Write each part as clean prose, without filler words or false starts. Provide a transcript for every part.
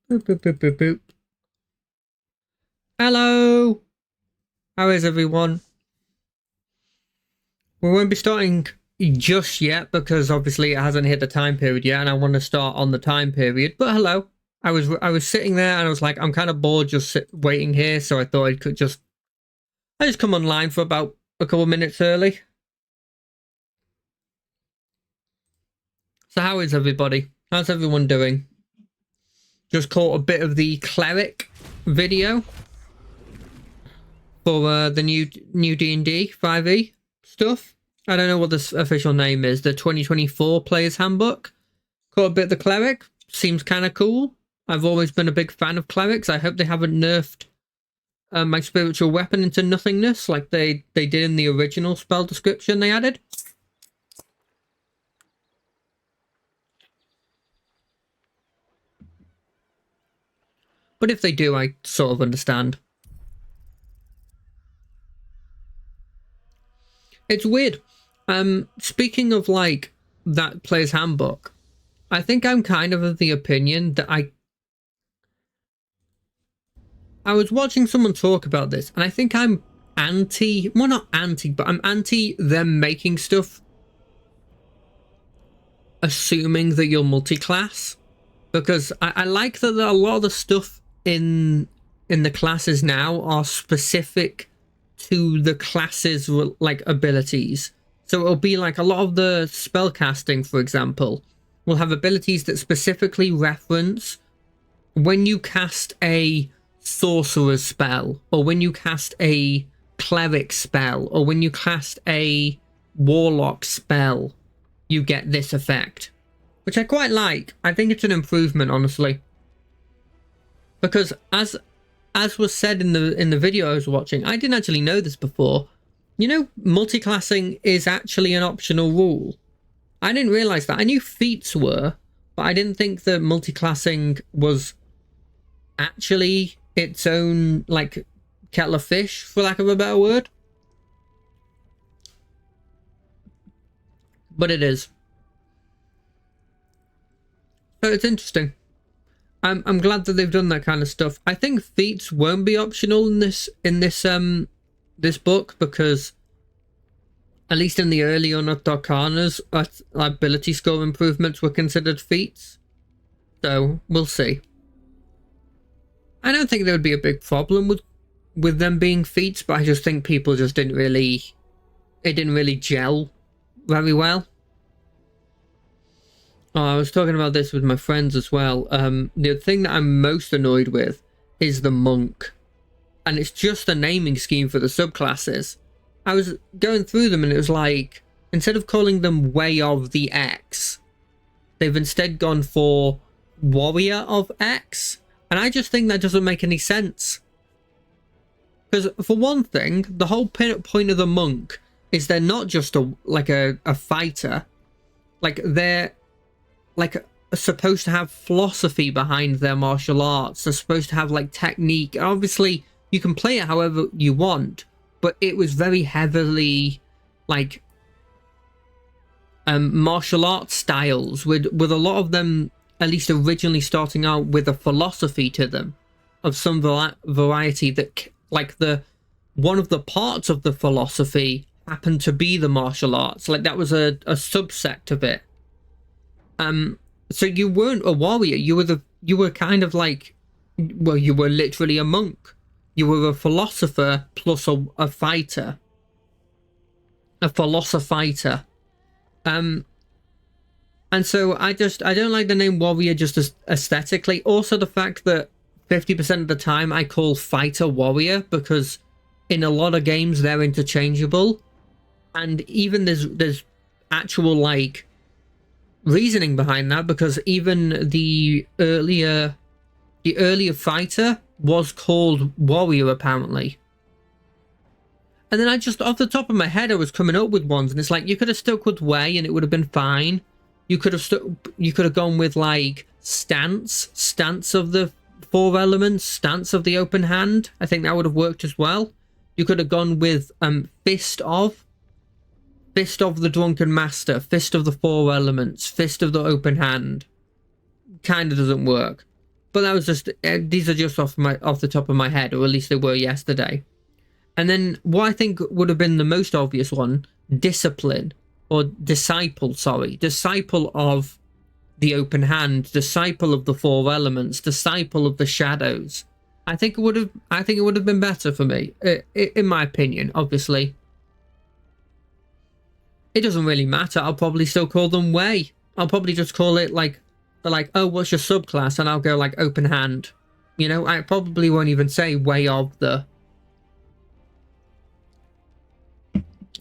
Boop, boop, boop, boop, boop. Hello! How is everyone? We won't be starting just yet because obviously it hasn't hit the time period yet, and I want to start on the time period. But hello, I was sitting there and I was like, I'm kind of bored just waiting here, so I thought I just come online for about a couple of minutes early. So how is everybody? How's everyone doing? Just caught a bit of the cleric video for the new D&D 5e stuff. I don't know what the official name is. The 2024 Player's Handbook. Caught a bit of the cleric. Seems kind of cool. I've always been a big fan of clerics. I hope they haven't nerfed my spiritual weapon into nothingness like they did in the original spell description they added. But if they do, I sort of understand. It's weird. Speaking of like that Player's Handbook, I think I'm kind of the opinion that I was watching someone talk about this, and I think I'm anti, well not anti, but I'm anti them making stuff assuming that you're multi-class, because I like that a lot of the stuff in the classes now are specific to the classes like abilities. So it'll be like a lot of the spell casting, for example, will have abilities that specifically reference when you cast a sorcerer's spell, or when you cast a cleric spell, or when you cast a warlock spell, you get this effect, which I quite like. I think it's an improvement, honestly, because as was said in the video I was watching, I didn't actually know this before. You know, multiclassing is actually an optional rule. I didn't realize that. I knew feats were, but I didn't think that multiclassing was actually its own, like, kettle of fish, for lack of a better word. But it is. So it's interesting. I'm glad that they've done that kind of stuff. I think feats won't be optional in this book, because at least in the early Unearthed Arcanas, ability score improvements were considered feats. So we'll see. I don't think there would be a big problem with them being feats, but I just think people just didn't really gel very well. Oh, I was talking about this with my friends as well. The thing that I'm most annoyed with is the monk. And it's just a naming scheme for the subclasses. I was going through them and it was like, instead of calling them Way of the X, they've instead gone for Warrior of X. And I just think that doesn't make any sense. Because for one thing, the whole point of the monk is they're not just a fighter. Like, they're supposed to have philosophy behind their martial arts. They're supposed to have like technique. Obviously, you can play it however you want, but it was very heavily like martial arts styles, with a lot of them at least originally starting out with a philosophy to them of some variety, that like one of the parts of the philosophy happened to be the martial arts. Like, that was a subsect of it. So you weren't a warrior. You were kind of like, well, you were literally a monk. You were a philosopher plus a fighter. A philosophizer. And so I don't like the name warrior just as aesthetically. Also the fact that 50% of the time I call fighter warrior, because in a lot of games they're interchangeable. And even there's actual like reasoning behind that, because even the earlier fighter was called warrior apparently. And then I just, off the top of my head, I was coming up with ones, and it's like, you could have stuck with way and it would have been fine. You could have gone with like stance of the 4 elements, stance of the open hand. I think that would have worked as well. You could have gone with fist of the drunken master, fist of the 4 elements, fist of the open hand. Kind of doesn't work. But that was just, these are just off the top of my head, or at least they were yesterday. And then what I think would have been the most obvious one, discipline, or disciple, sorry. Disciple of the open hand, disciple of the four elements, disciple of the shadows. I think it would have been better for me, in my opinion. Obviously, it doesn't really matter. I'll probably still call them way. I'll probably just call it like, oh, what's your subclass? And I'll go like open hand. You know, I probably won't even say way of the.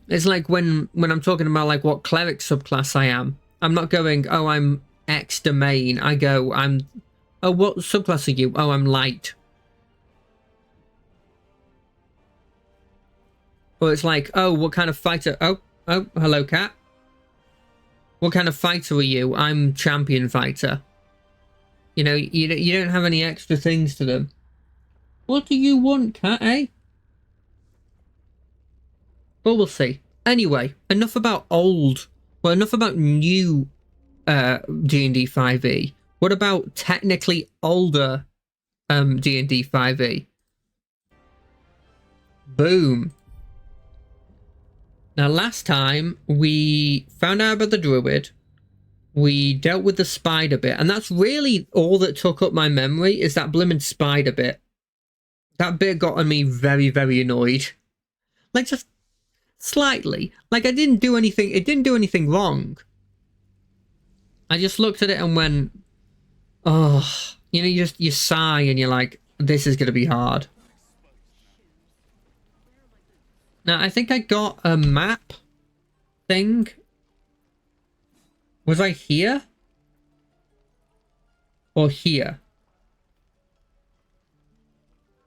It's like when I'm talking about like what cleric subclass I am. I'm not going, oh, I'm X domain. I go, oh, what subclass are you? Oh, I'm light. Or it's like, oh, what kind of fighter? Oh, hello, cat. What kind of fighter are you? I'm champion fighter. You know, you don't have any extra things to them. What do you want, cat, eh? Well, we'll see. Anyway, enough about old. Well, enough about new D&D 5e. What about technically older D&D 5e? Boom. Now, last time we found out about the druid. We dealt with the spider bit, and that's really all that took up my memory, is that blimmin' spider bit. That bit got on me very, very annoyed. Like, just slightly. Like, I didn't do anything, it didn't do anything wrong. I just looked at it and went, oh, you know, you sigh and you're like, this is going to be hard. Now, I think I got a map thing. Was I here? Or here?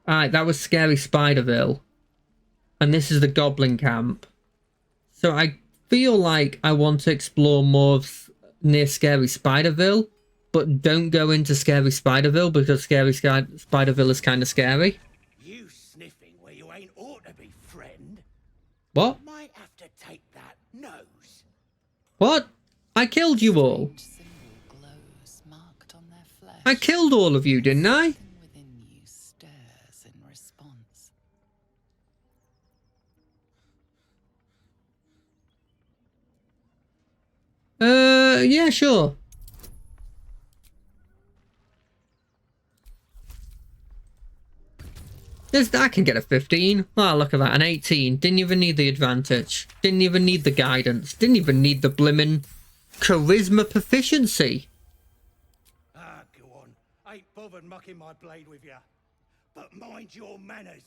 Alright, that was Scary Spiderville. And this is the Goblin Camp. So I feel like I want to explore more of near Scary Spiderville, but don't go into Scary Spiderville because Scary Spiderville is kind of scary. You sniffing where you ain't ought to be, friend. What? Might have to take that nose. What? I killed you all. Glows marked on their flesh. I killed all of you, didn't I? Within you stirs in response. Yeah, sure. I can get a 15. Oh, look at that, an 18. Didn't even need the advantage. Didn't even need the guidance. Didn't even need the blimmin' charisma proficiency. Ah, go on. Ain't bothered mucking my blade with you. But mind your manners.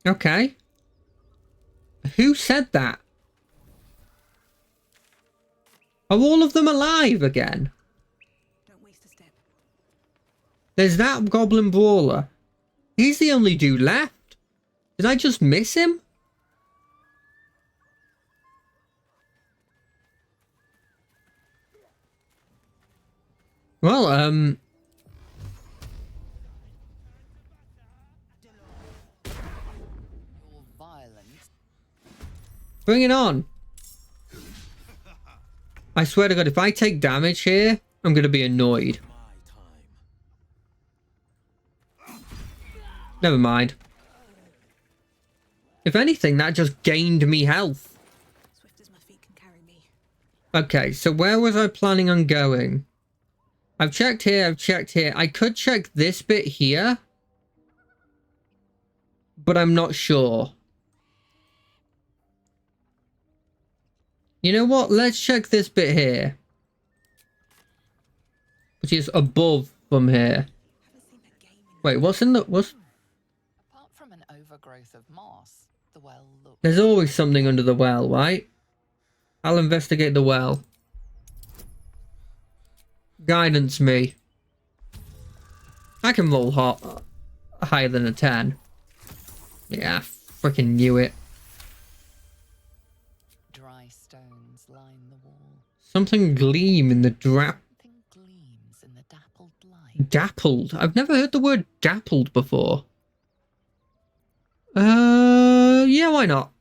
Okay. Who said that? Are all of them alive again? Don't waste a step. There's that goblin brawler. He's the only dude left. Did I just miss him? Well, Your violence. bring it on. I swear to God, if I take damage here, I'm going to be annoyed. Never mind. If anything, that just gained me health. Swift as my feet can carry me. Okay, so where was I planning on going? I've checked here, I've checked here. I could check this bit here. But I'm not sure. You know what? Let's check this bit here. Which is above from here. Wait, what's in the... what's... Apart from an overgrowth of moss, the well looks. There's always something under the well, right? I'll investigate the well. Guidance me. I can roll higher than a 10. Yeah, freaking knew it. Dry stones line the wall. Something gleam in the Something gleams in the dappled light. dappled. I've never heard the word dappled before. Yeah, why not?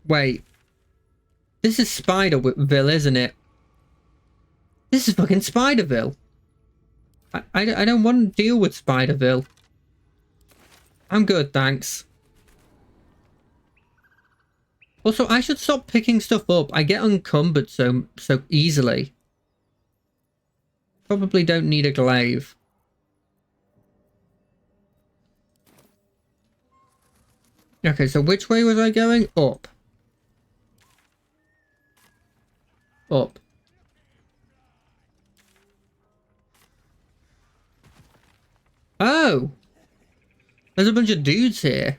Wait. This is Spiderville, isn't it? This is fucking Spiderville. I don't want to deal with Spiderville. I'm good, thanks. Also, I should stop picking stuff up. I get encumbered so easily. Probably don't need a glaive. Okay, so which way was I going? Up. Up. Oh! There's a bunch of dudes here.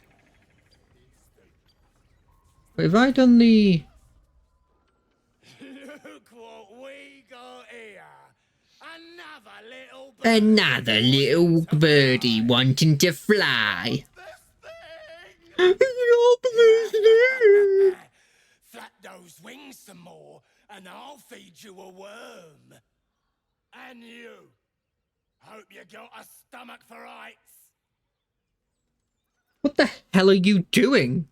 But have I done the... Look what we got here. Another little birdie wanting to fly. Flap those wings some more, and I'll feed you a worm. And you. Hope you got a stomach for ice. What the hell are you doing?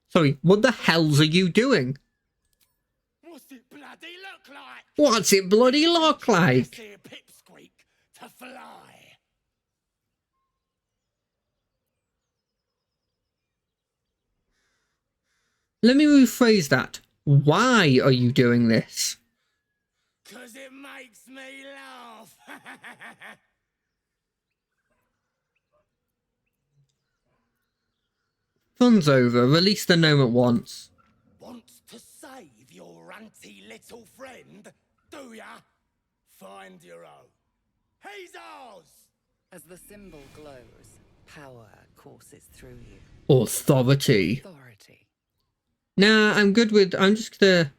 Sorry, what the hells are you doing? What's it bloody look like? What's it bloody look like? See a pipsqueak to fly. Let me rephrase that. Why are you doing this? 'Cause it makes me laugh. Fun's over. Release the gnome at once. Want to save your ranty little friend, do ya? Find your own. He's ours! As the symbol glows, power courses through you. Authority. Authority. Nah, I'm good with... I'm just gonna...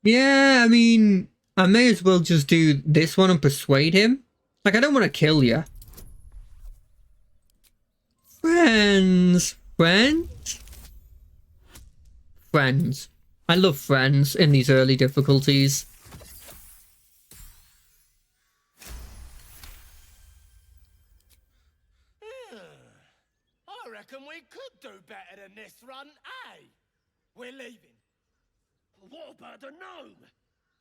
Yeah, I mean... I may as well just do this one and persuade him. Like, I don't want to kill you. Friends. Friends? Friends. I love friends in these early difficulties. I reckon we could do better than this run, eh? We're leaving. What about the gnome?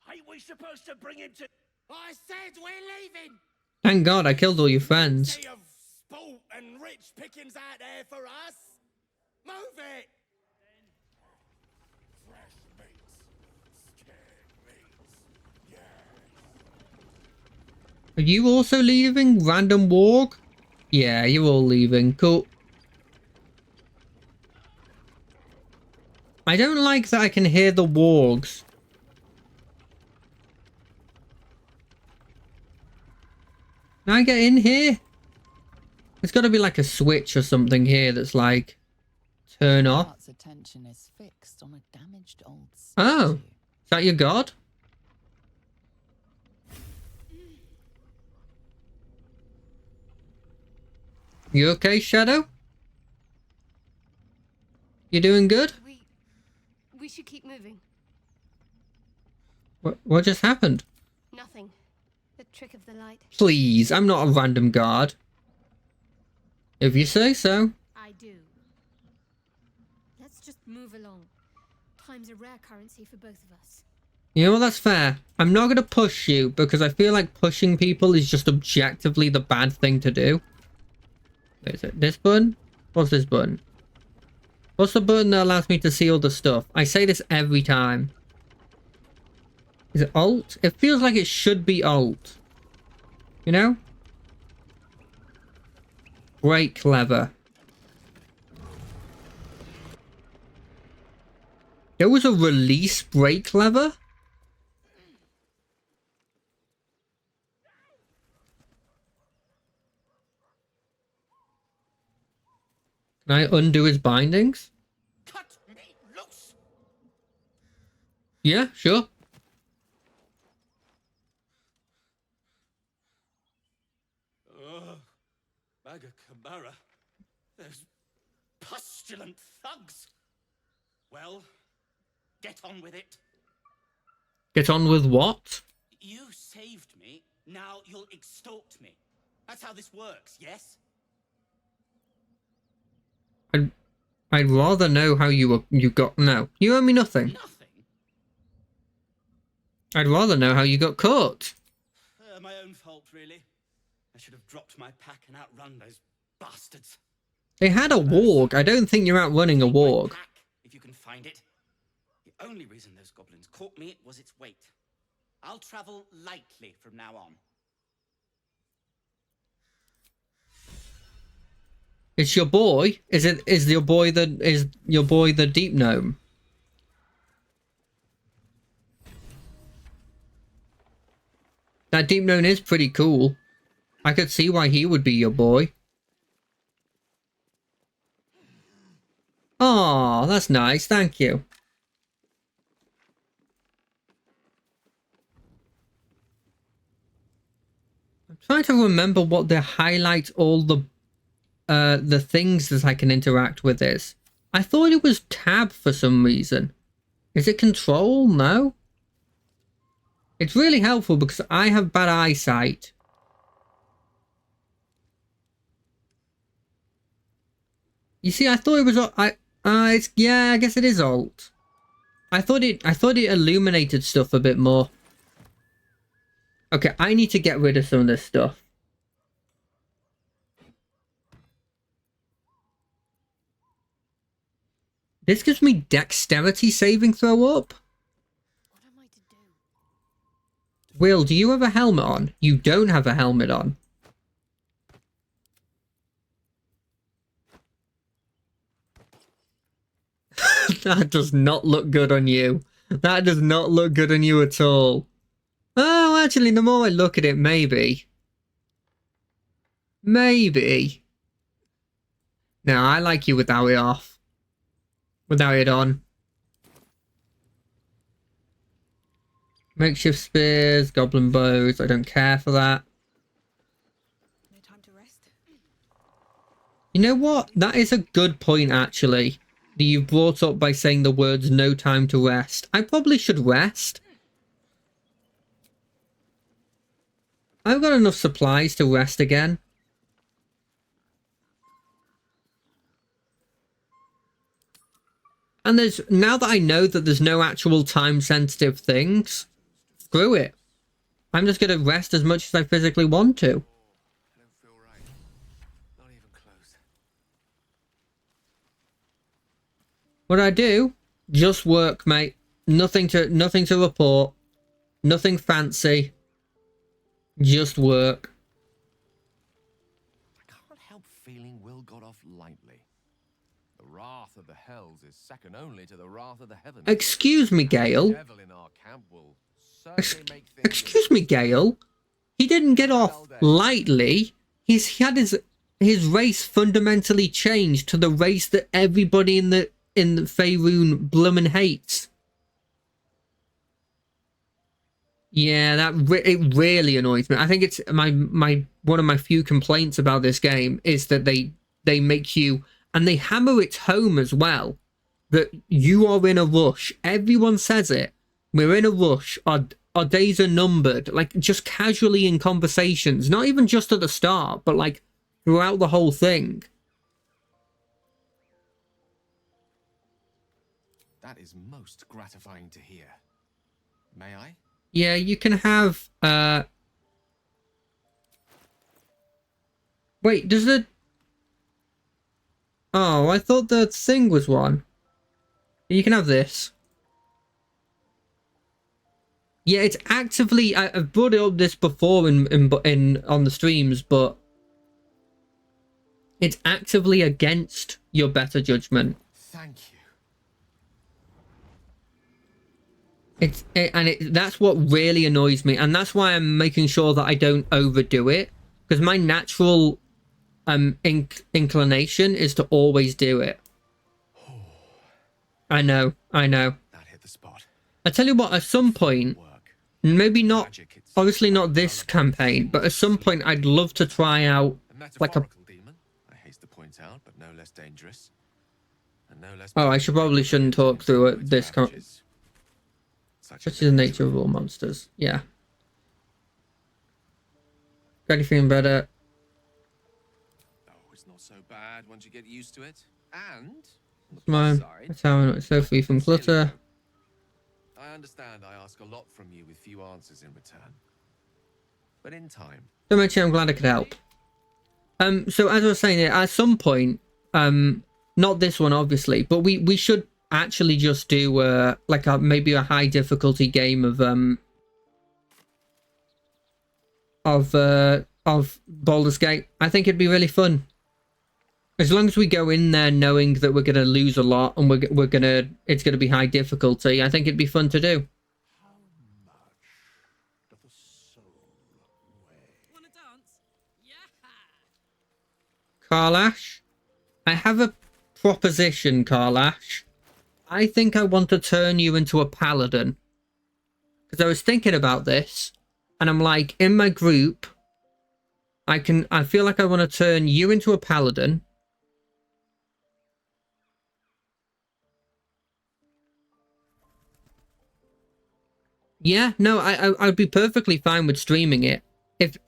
Ain't we supposed to bring him to... I said we're leaving! Thank God I killed all your friends. Sea of sport and rich pickings out there for us. Move it! Fresh meats. Scared meats. Yeah. Are you also leaving, random warg? Yeah, you're all leaving. Cool. I don't like that I can hear the wargs. Can I get in here? There's got to be like a switch or something here that's like turn off. Heart's attention is fixed on a damaged old Oh, statue. is that your god? You okay, Shadow? You doing good? We should keep moving. What just happened? Nothing. The trick of the light. Please, I'm not a random guard. If you say so. I do. Let's just move along. Time's a rare currency for both of us. You know what, that's fair. I'm not going to push you because I feel like pushing people is just objectively the bad thing to do. Is it this button? What's this button? What's the button that allows me to see all the stuff? I say this every time. Is it Alt? It feels like it should be Alt. You know? Brake lever. There was a release brake lever? Can I undo his bindings? Cut me loose! Yeah, sure. Magakamara. Those pustulant thugs. Well, get on with it. Get on with what? You saved me, now you'll extort me. That's how this works, yes? I'd rather know how you got... No, you owe me nothing. Nothing? I'd rather know how you got caught. My own fault, really. I should have dropped my pack and outrun those bastards. They had a warg. I don't think you're outrunning a Take my warg. pack, if you can find it. The only reason those goblins caught me was its weight. I'll travel lightly from now on. It's your boy? Is your boy the deep gnome? That deep gnome is pretty cool. I could see why he would be your boy. Oh, that's nice. Thank you. I'm trying to remember what the highlight all the things that I can interact with is. I thought it was tab for some reason. Is it control? No. It's really helpful because I have bad eyesight. You see, I thought it was it's yeah, I guess it is alt. I thought it illuminated stuff a bit more. Okay, I need to get rid of some of this stuff. This gives me dexterity saving throw up. What am I to do? Will, do you have a helmet on? You don't have a helmet on. That does not look good on you. That does not look good on you at all. Oh, actually, the more I look at it, maybe. Maybe. No, I like you without it off. Without it on. Makeshift spears, goblin bows. I don't care for that. No time to rest. You know what? That is a good point, actually. That you brought up by saying the words "no time to rest." I probably should rest. I've got enough supplies to rest again. And now that I know that there's no actual time sensitive things, screw it. I'm just going to rest as much as I physically want to. I don't feel right. Not even close. What I do? Just work, mate. Nothing to report. Nothing fancy. Just work. I can't help feeling Will got off lightly. The wrath of the hells is second only to the wrath of the heavens. Excuse me, Gale. The devil in our camp will certainly make things Excuse me, Gale. He didn't get off lightly. He's had his race fundamentally changed to the race that everybody in the Faerun bloomin' hates. Yeah, it really annoys me. I think it's my one of my few complaints about this game is that they make you, and they hammer it home as well, that you are in a rush. Everyone says it. We're in a rush. Our days are numbered. Like, just casually in conversations, not even just at the start, but like throughout the whole thing. That is most gratifying to hear. May I? Yeah, you can have wait, does it? Oh, I thought the thing was one. You can have this. Yeah, it's actively. I've brought it up this before in on the streams, but it's actively against your better judgment. Thank you. That's what really annoys me, and that's why I'm making sure that I don't overdo it, because my natural inclination is to always do it. I know. That hit the spot. I tell you what, at some point, maybe not, obviously not this campaign, but at some point I'd love to try out like a... demon, I haste to point out, but no less dangerous. And no less... Oh, I probably shouldn't talk through it this... Such is the nature of all monsters. Yeah. Got anything better? Oh, it's not so bad once you get used to it. And Mine. It's how it's so free from clutter. I understand I ask a lot from you with few answers in return. But in time. Don't mention I'm glad I could help. So as I was saying, at some point, not this one obviously, but we should actually just do like maybe a high difficulty game of Baldur's Gate. I think it'd be really fun. As long as we go in there knowing that we're gonna lose a lot and it's gonna be high difficulty, I think it'd be fun to do. Wanna dance? Yeah. Karlash, I have a proposition, Karlash. I think I want to turn you into a paladin. Because I was thinking about this, and I'm like, in my group, I feel like I want to turn you into a paladin. Yeah, no, I'd be perfectly fine with streaming it.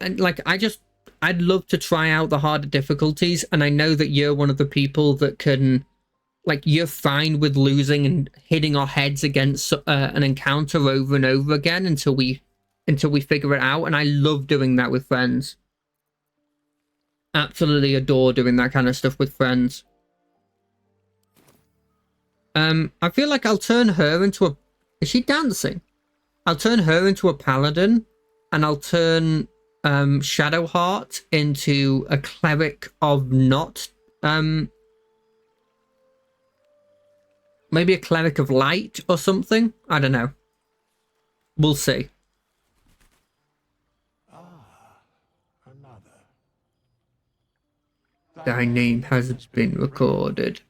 I'd love to try out the harder difficulties, and I know that you're one of the people that can, like, you're fine with losing and hitting our heads against an encounter over and over again until we figure it out, and I love doing that with friends. Absolutely adore doing that kind of stuff with friends. I feel like I'll turn her into a... Is she dancing? I'll turn her into a paladin, and I'll turn Shadowheart into a cleric of not... maybe a cleric of light or something? I don't know. We'll see. Another. Thy name has been recorded.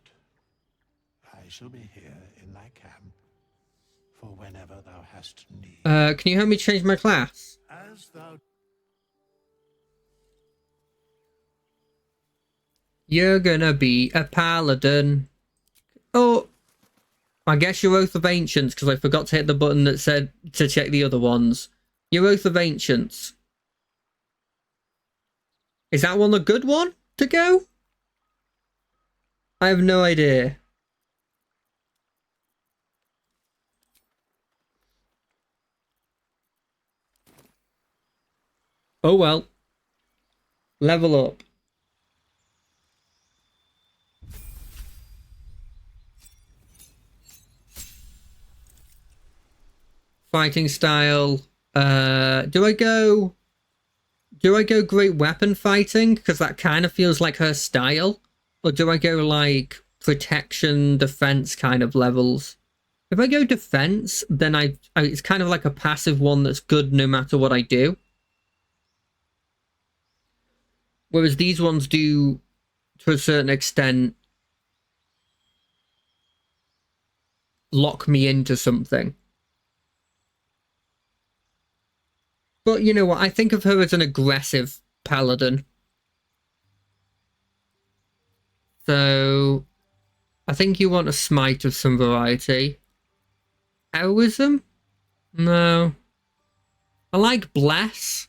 I shall be here in thy camp for whenever thou hast need. Can you help me change my class? As thou You're gonna be a paladin. Oh, I guess your Oath of Ancients, because I forgot to hit the button that said to check the other ones. Your Oath of Ancients. Is that one a good one to go? I have no idea. Oh well. Level up. Fighting style. Do I go great weapon fighting? Because that kind of feels like her style. Or do I go like protection, defense kind of levels? If I go defense, then it's kind of like a passive one that's good no matter what I do. Whereas these ones do, to a certain extent, lock me into something. But you know what? I think of her as an aggressive paladin. So I think you want a smite of some variety. Heroism? No. I like bless.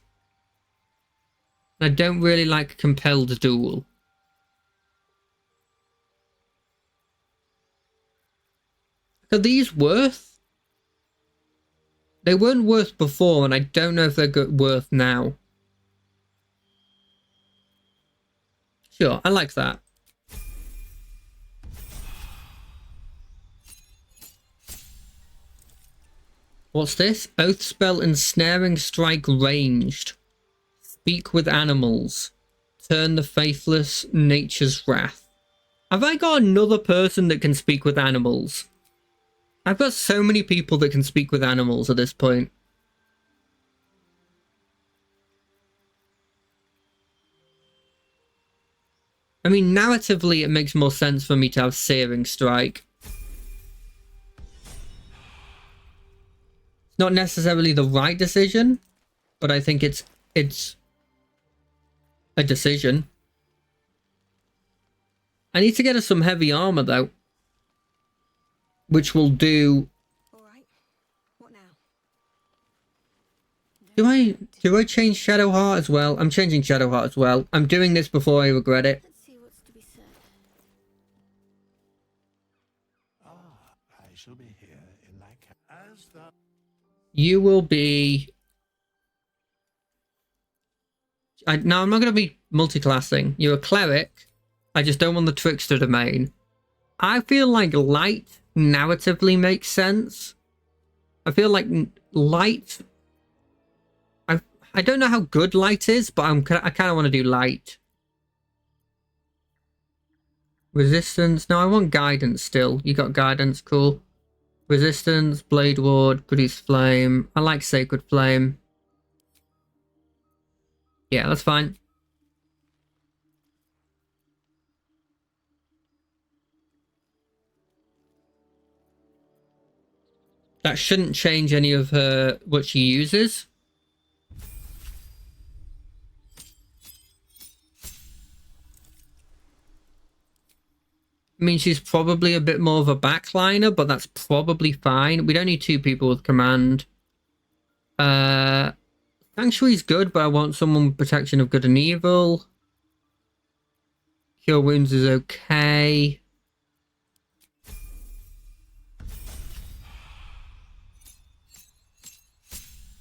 I don't really like compelled duel. Are these worth? They weren't worth before, and I don't know if they're worth now. Sure, I like that. What's this? Oath spell ensnaring strike ranged. Speak with animals. Turn the faithless nature's wrath. Have I got another person that can speak with animals? I've got so many people that can speak with animals at this point. I mean, narratively, it makes more sense for me to have Searing Strike. It's not necessarily the right decision, but I think it's a decision. I need to get her some heavy armor, though. Which will do... All right. What now? Do I change Shadowheart as well? I'm changing Shadowheart as well. I'm doing this before I regret it. Let's see what's to be said. I shall be here in thy camp. As thou You will be... No, I'm not going to be multi-classing. You're a cleric. I just don't want the trickster domain. I feel like light narratively makes sense. I feel like light... I don't know how good light is, but I kind of want to do light. Resistance. No, I want guidance still. You got guidance. Cool. Resistance, Blade Ward, Produce Flame. I like Sacred Flame. Yeah, that's fine. That shouldn't change any of her what she uses. I mean, she's probably a bit more of a backliner, but that's probably fine. We don't need two people with command. Sanctuary's good, but I want someone with protection of good and evil. Cure wounds is okay.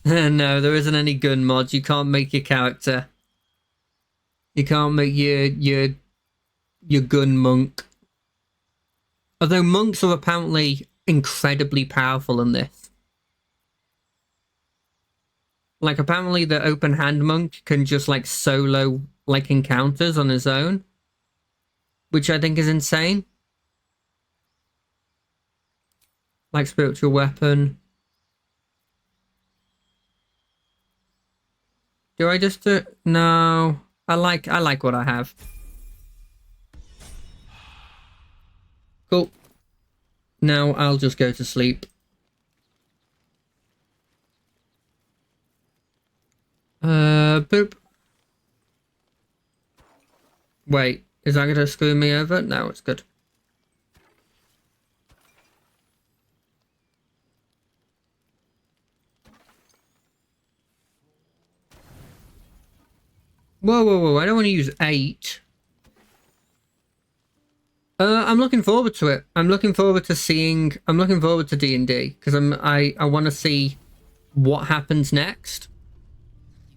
No, there isn't any gun mods. You can't make your character. You can't make your gun monk. Although monks are apparently incredibly powerful in this. Like, apparently the open hand monk can just, like, solo, like, encounters on his own. Which I think is insane. Like spiritual weapon. Do I just do... No. I like what I have. Cool. Now I'll just go to sleep. Boop. Wait, is that gonna screw me over? No, it's good. Whoa, whoa, whoa, I don't want to use 8. I'm looking forward to it. I'm looking forward to seeing... I'm looking forward to D&D, because I want to see what happens next.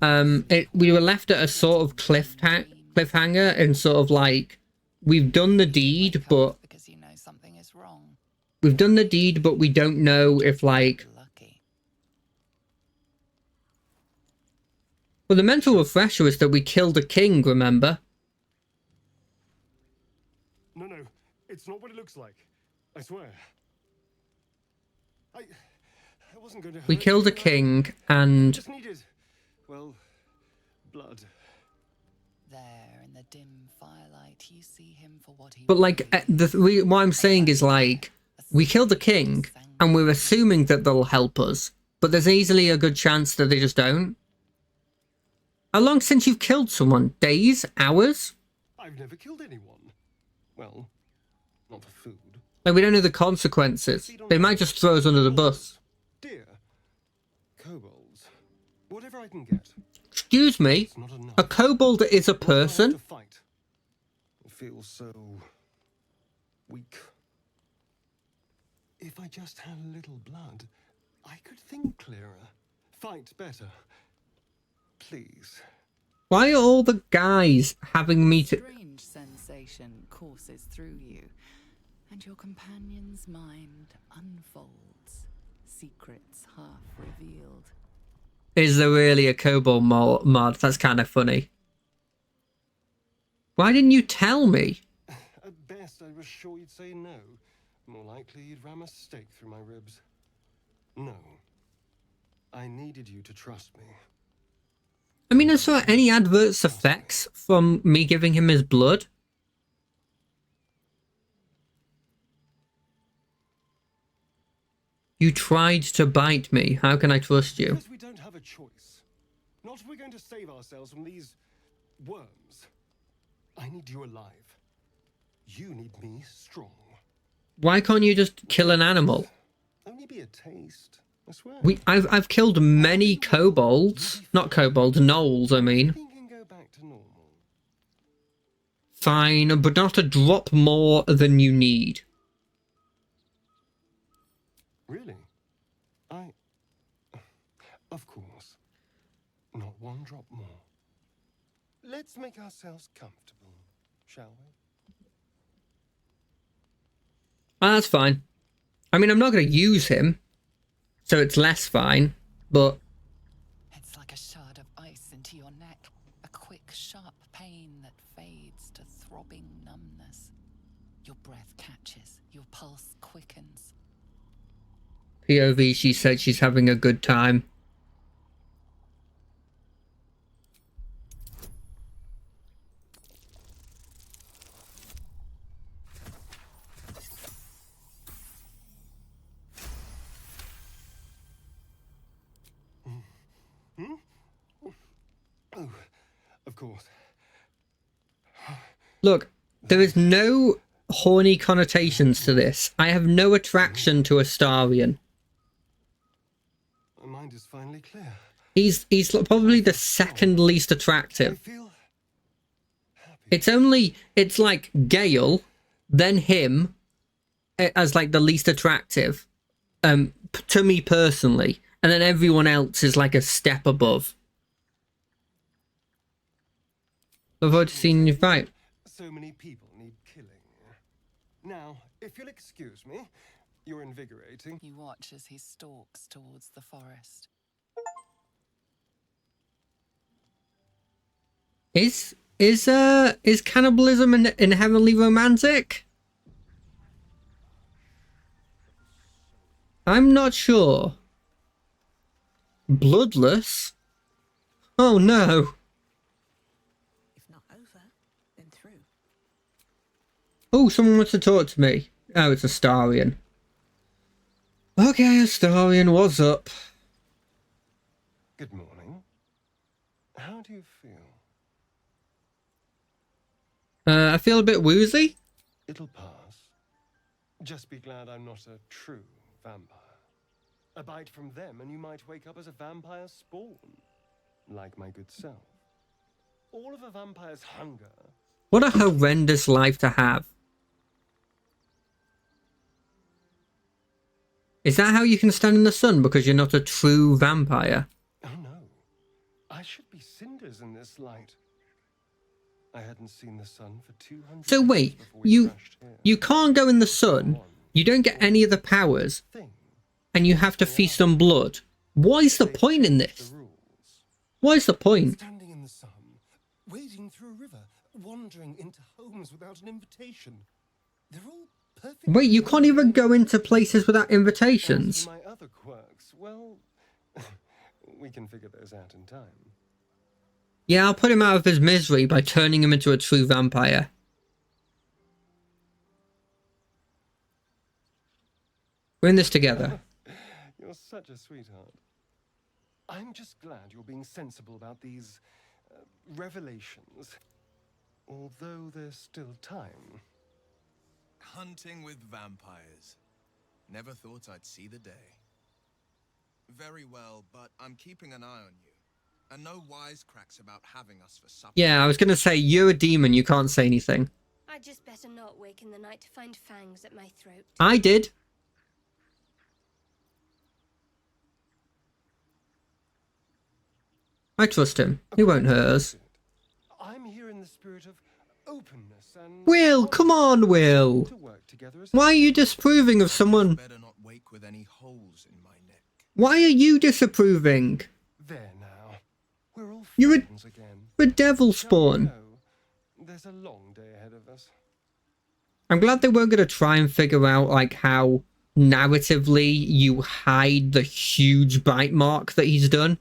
We were left at a sort of cliffhanger, and sort of like, we've done the deed, but... Because you know something is wrong. We've done the deed, but we don't know if, like... Lucky. Well, the mental refresher is that we killed a king, remember? No, it's not what it looks like. I swear. I wasn't going to. We killed a king, and... Just needed, well, blood. There in the dim firelight, you see him for what he. But like, what I'm saying is like, we killed a king, and we're assuming that they'll help us, but there's easily a good chance that they just don't. How long since you've killed someone? Days? Hours? I've never killed anyone. Well, not for food. Like, we don't know the consequences. They might just throw us under the bus. Deer, kobolds, whatever I can get. Excuse me? It's not enough. A kobold is a Why do I have person? to fight? It feels so weak. If I just had a little blood, I could think clearer, fight better. Please. Why are all the guys having me to... Strange sensation courses through you, and your companion's mind unfolds, secrets half revealed. Is there really a kobold mod? That's kind of funny. Why didn't you tell me? At best, I was sure you'd say no. More likely, you'd ram a stake through my ribs. No. I needed you to trust me. I mean, is there any adverse effects from me giving him his blood? You tried to bite me. How can I trust you? Because we don't have a choice. Not if we're going to save ourselves from these worms. I need you alive. You need me strong. Why can't you just kill an animal? Only be a taste. I swear. I've killed many kobolds. Not kobolds, gnolls, I mean. Everything can go back to normal. Fine, but not a drop more than you need. Really? Of course. Not one drop more. Let's make ourselves comfortable, shall we? That's fine. I mean, I'm not going to use him, so it's less fine, but... It's like a shard of ice into your neck. A quick, sharp pain that fades to throbbing numbness. Your breath catches, your pulse quickens. POV, she said she's having a good time. Oh, of course. Look, there is no horny connotations to this. I have no attraction to Astarion. My mind is finally clear. He's probably the second least I attractive. feel happy. It's like Gale, then him as like the least attractive, to me personally, and then everyone else is like a step above. Look forward to seeing you fight. So many people need killing. Now, if you'll excuse me, you're invigorating. You watch as he stalks towards the forest. Is cannibalism inherently romantic? I'm not sure. Bloodless? Oh no. If not over, then through. Oh, someone wants to talk to me. Oh, it's Astarion. Okay, Astarion, what's up? Good morning. How do you feel? I feel a bit woozy. It'll pass. Just be glad I'm not a true vampire. A bite from them and you might wake up as a vampire spawn. Like my good self. All of a vampire's hunger. What a horrendous life to have. Is that how you can stand in the sun because you're not a true vampire? Oh no. I should be cinders in this light. I hadn't seen the sun for 200 So years wait, before we crashed here. you can't go in the sun, you don't get any of the powers, Thing. and you have to feast on blood. What is the They point in changed this? the rules. What is the point? Standing in the sun, wading through a river, wandering into homes without an invitation. They're all perfect. Wait, you can't even go into places without As invitations. for my other quirks, well, we can figure those out in time. Yeah, I'll put him out of his misery by turning him into a true vampire. We're in this together. You're such a sweetheart. I'm just glad you're being sensible about these revelations. Although there's still time. Hunting with vampires. Never thought I'd see the day. Very well, but I'm keeping an eye on you. And no wisecracks about having us for supper. Yeah, I was gonna say, you're a demon, you can't say anything. I'd just better not wake in the night to find fangs at my throat. I did. I trust him. He won't hurt us. I'm here in the spirit of openness and Will, come on, Will. to work together as Why are you disapproving of someone? Better not wake with any holes in my neck. Why are you disapproving? there now. We're all You're a- friends again. The devil Shall we spawn. go? There's a long day ahead of us. I'm glad they weren't going to try and figure out, like, how narratively you hide the huge bite mark that he's done.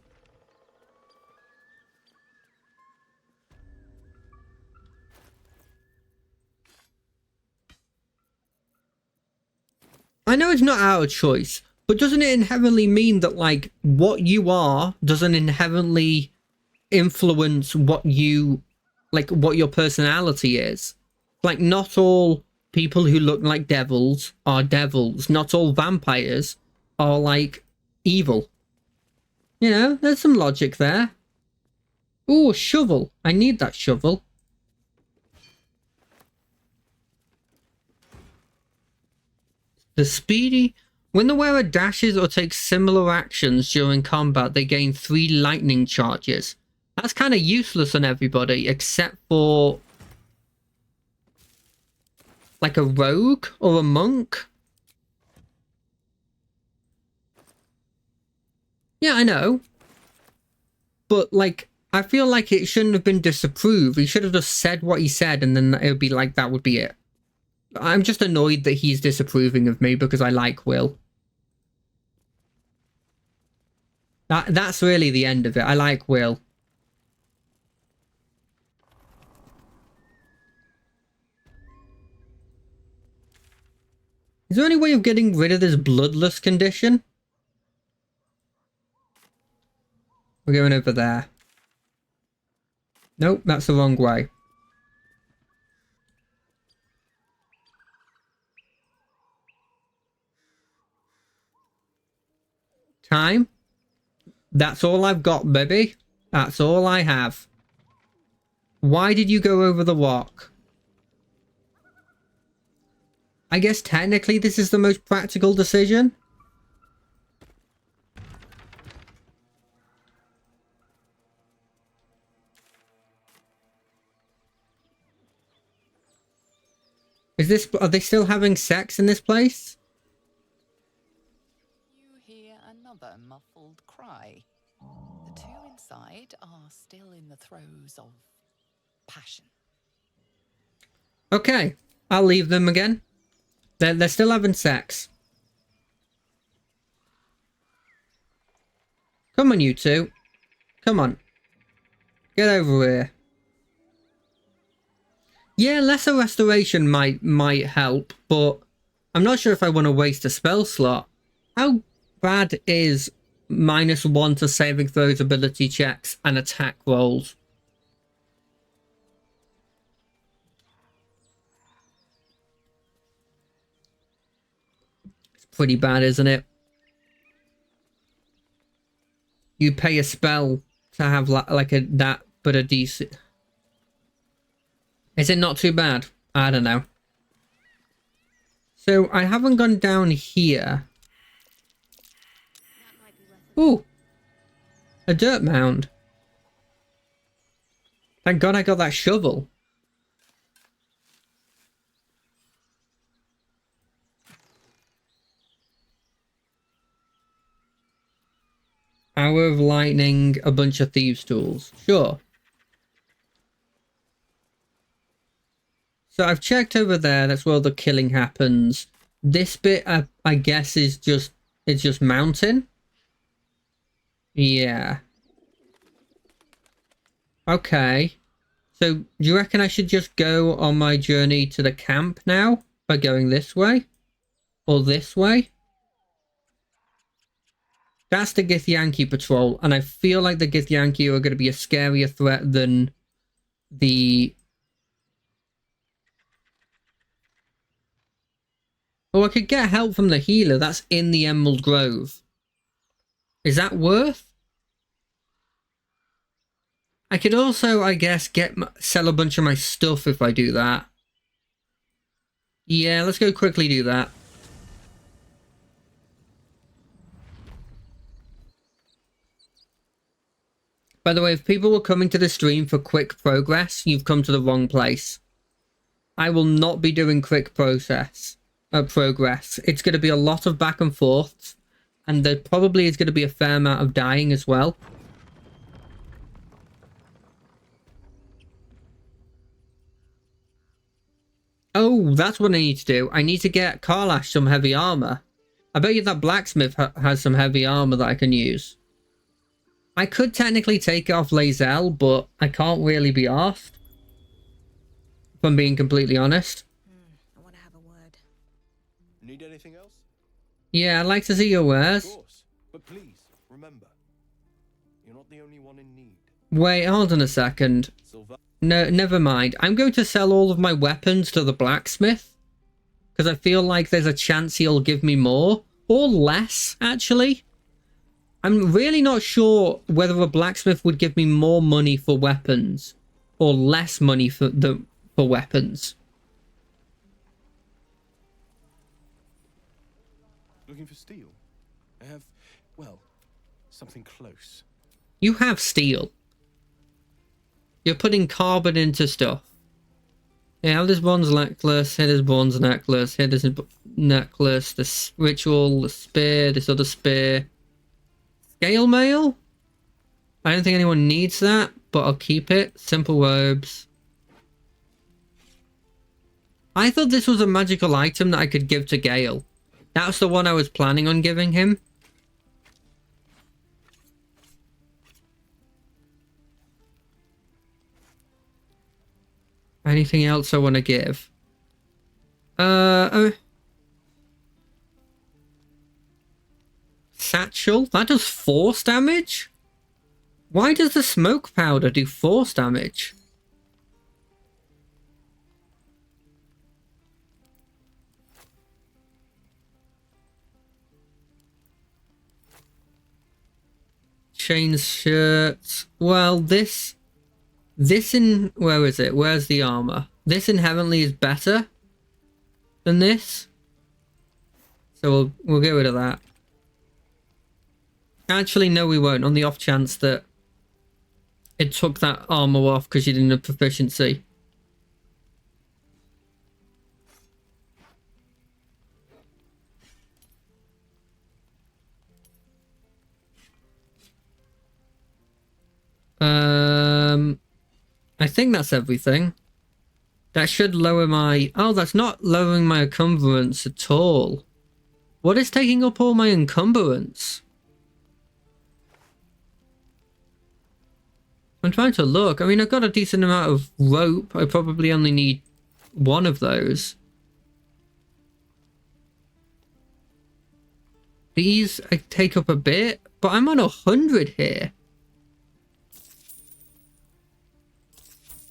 I know it's not our choice, but doesn't it inherently mean that, like, what you are doesn't inherently influence what you, like, what your personality is? Like, not all people who look like devils are devils. Not all vampires are, like, evil. You know, there's some logic there. Ooh, a shovel. I need that shovel. The speedy When the wearer dashes or takes similar actions during combat, they gain 3 lightning charges. That's kind of useless on everybody, except for like a rogue or a monk. Yeah, I know. But, like, I feel like it shouldn't have been disapproved. He should have just said what he said, and then it would be like, that would be it. I'm just annoyed that he's disapproving of me because I like Will. That's really the end of it. I like Will. Is there any way of getting rid of this bloodless condition? We're going over there. Nope, that's the wrong way. Time? That's all I've got, baby. That's all I have. Why did you go over the rock? I guess technically this is the most practical decision. Are they still having sex in this place? You hear another muffled cry. The two inside are still in the throes of passion. Okay, I'll leave them again. They're still having sex. Come on, you two. Come on. Get over here. Yeah, lesser restoration might help, but I'm not sure if I want to waste a spell slot. How bad is -1 to saving throws, ability checks, and attack rolls? It's pretty bad, isn't it? You pay a spell to have like that, but a decent... Is it not too bad? I don't know. So I haven't gone down here. Ooh. A dirt mound. Thank God I got that shovel. Hour of lightning, a bunch of thieves' tools. Sure. So I've checked over there. That's where the killing happens. This bit, I guess, is just mountain. Yeah. Okay. So do you reckon I should just go on my journey to the camp now by going this way or this way? That's the Githyanki patrol, and I feel like the Githyanki are going to be a scarier threat than the... Oh, I could get help from the healer. That's in the Emerald Grove. Is that worth? I could also, I guess, sell a bunch of my stuff if I do that. Yeah, let's go quickly do that. By the way, if people were coming to the stream for quick progress, you've come to the wrong place. I will not be doing quick progress. It's going to be a lot of back and forth, and there probably is going to be a fair amount of dying as well. Oh, that's what I need to do. I need to get Karlash some heavy armor. I bet you that blacksmith has some heavy armor that I can use. I could technically take it off Lae'zel, but I can't really be asked. If I'm being completely honest. I want to have a word. Need anything else? Yeah, I'd like to see your wares. Of course, but please remember, you're not the only one in need. Wait, hold on a second. No, never mind. I'm going to sell all of my weapons to the blacksmith. Because I feel like there's a chance he'll give me more. Or less, actually. I'm really not sure whether a blacksmith would give me more money for weapons. Or less money for weapons. looking for steel? I have, well, something close. You have steel. You're putting carbon into stuff. Yeah, have this bronze necklace, here this bronze necklace, here this necklace, this ritual, the spear, this other spear. Scale mail? I don't think anyone needs that, but I'll keep it. Simple robes. I thought this was a magical item that I could give to Gale. That's the one I was planning on giving him. Anything else I want to give? Satchel? That does force damage? Why does the smoke powder do force damage? Chains, shirts. Well, this in, where is it? Where's the armor? This inherently is better than this. So we'll get rid of that. Actually, no, we won't, on the off chance that it took that armor off because you didn't have proficiency. I think that's everything. That should lower my... Oh, that's not lowering my encumbrance at all. What is taking up all my encumbrance? I'm trying to look. I mean, I've got a decent amount of rope. I probably only need one of those. These I take up a bit, but I'm on 100 here.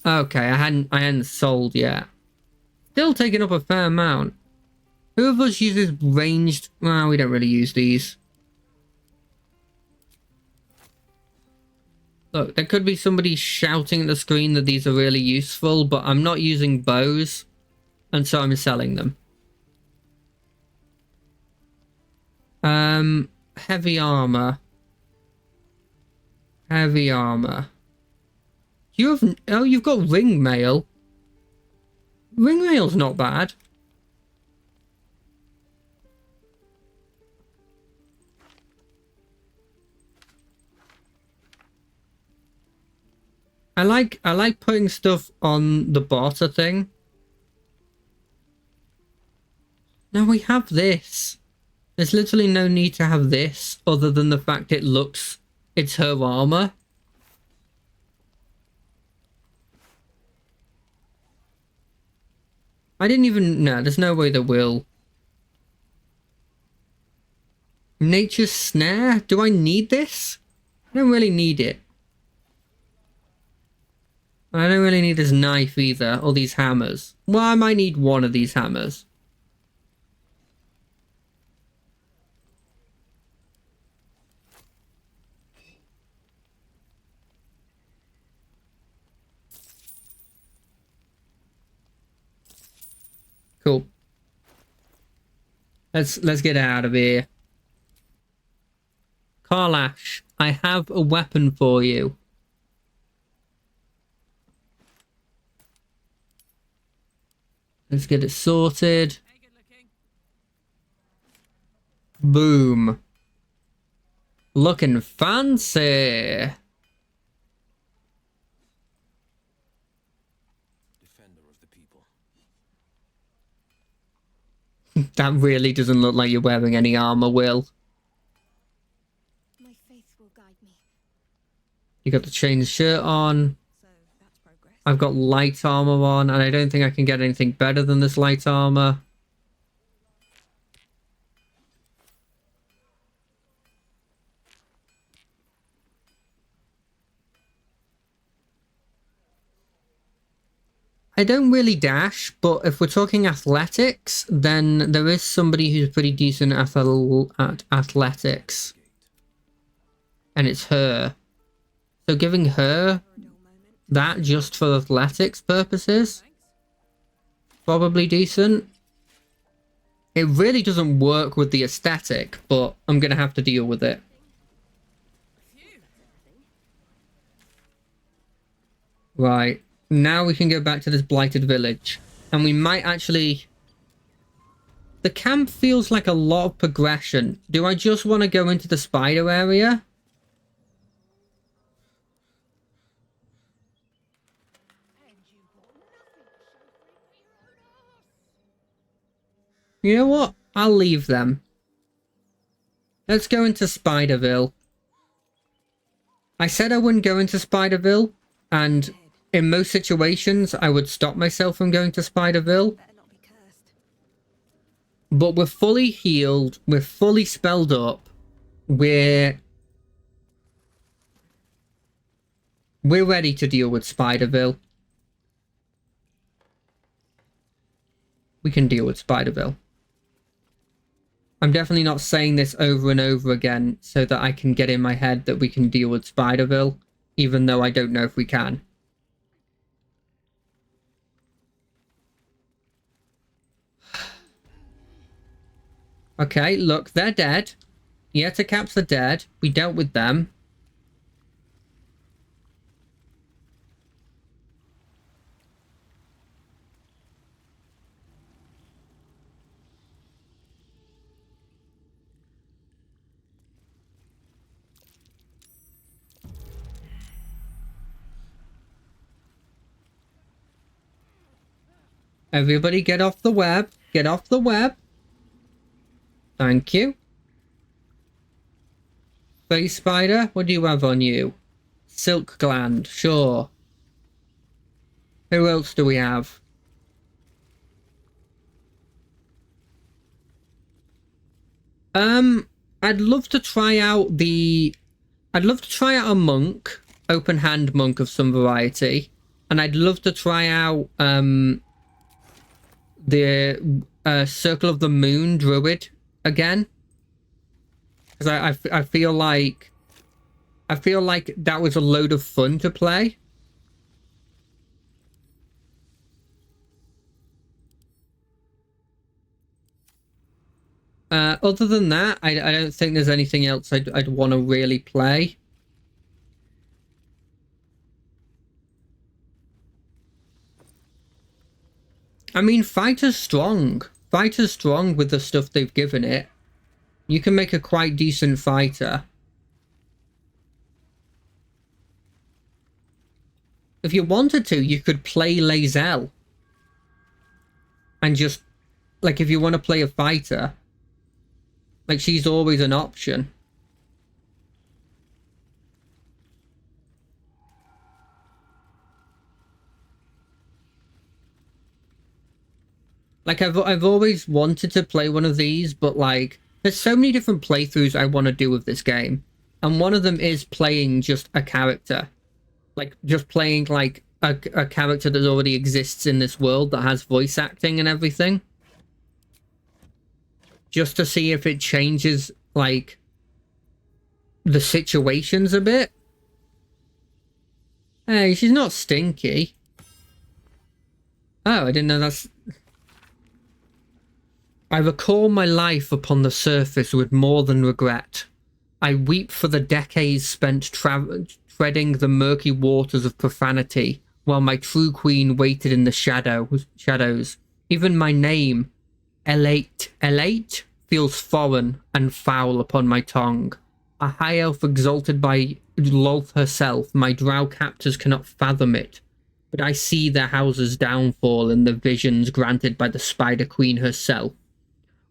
Okay, I hadn't sold yet. Still taking up a fair amount. Who of us uses ranged? Well, we don't really use these. Look, there could be somebody shouting at the screen that these are really useful, but I'm not using bows, and so I'm selling them. Heavy armor. Heavy armor. You have... Oh, you've got ring mail. Ring mail's not bad. I like putting stuff on the barter thing. Now we have this. There's literally no need to have this other than the fact it's her armor. I didn't even... No, there's no way there will. Nature's Snare? Do I need this? I don't really need it. I don't really need this knife either, or these hammers. Well, I might need one of these hammers. Cool. Let's get out of here. Karlash, I have a weapon for you. Let's get it sorted. Boom. Looking fancy. That really doesn't look like you're wearing any armor, Will. My faith will guide me. You got the chain shirt on. So that's progress. I've got light armor on, and I don't think I can get anything better than this light armor. I don't really dash, but if we're talking athletics, then there is somebody who's pretty decent at athletics. And it's her. So giving her that just for athletics purposes, probably decent. It really doesn't work with the aesthetic, but I'm going to have to deal with it. Right. Now we can go back to this blighted village. And we might actually... The camp feels like a lot of progression. Do I just want to go into the spider area? You know what? I'll leave them. Let's go into Spiderville. I said I wouldn't go into Spiderville, and in most situations I would stop myself from going to Spiderville. But we're fully healed, we're fully spelled up, we're ready to deal with Spiderville. We can deal with Spiderville. I'm definitely not saying this over and over again so that I can get in my head that we can deal with Spiderville, even though I don't know if we can. Okay, look, they're dead. Yetacaps are dead. We dealt with them. Everybody get off the web. Get off the web. Thank you. Face spider, what do you have on you? Silk gland, sure. Who else do we have? I'd love to try out a monk, open hand monk of some variety. And I'd love to try out, the Circle of the Moon druid again, because I feel like that was a load of fun to play. Other than that, I don't think there's anything else I'd want to really play. I mean, Fighter's strong. Fighter's strong with the stuff they've given it. You can make a quite decent fighter. If you wanted to, you could play Lae'zel. And just, like, if you want to play a fighter, like, she's always an option. Like, I've always wanted to play one of these, but, like, there's so many different playthroughs I want to do with this game. And one of them is playing just a character. Like, just playing, like, a character that already exists in this world that has voice acting and everything. Just to see if it changes, like, the situations a bit. Hey, she's not stinky. Oh, I didn't know that's... I recall my life upon the surface with more than regret. I weep for the decades spent treading the murky waters of profanity, while my true queen waited in the shadows. Even my name, Elate, feels foreign and foul upon my tongue. A high elf exalted by Lolth herself, my drow captors cannot fathom it. But I see their house's downfall in the visions granted by the Spider Queen herself.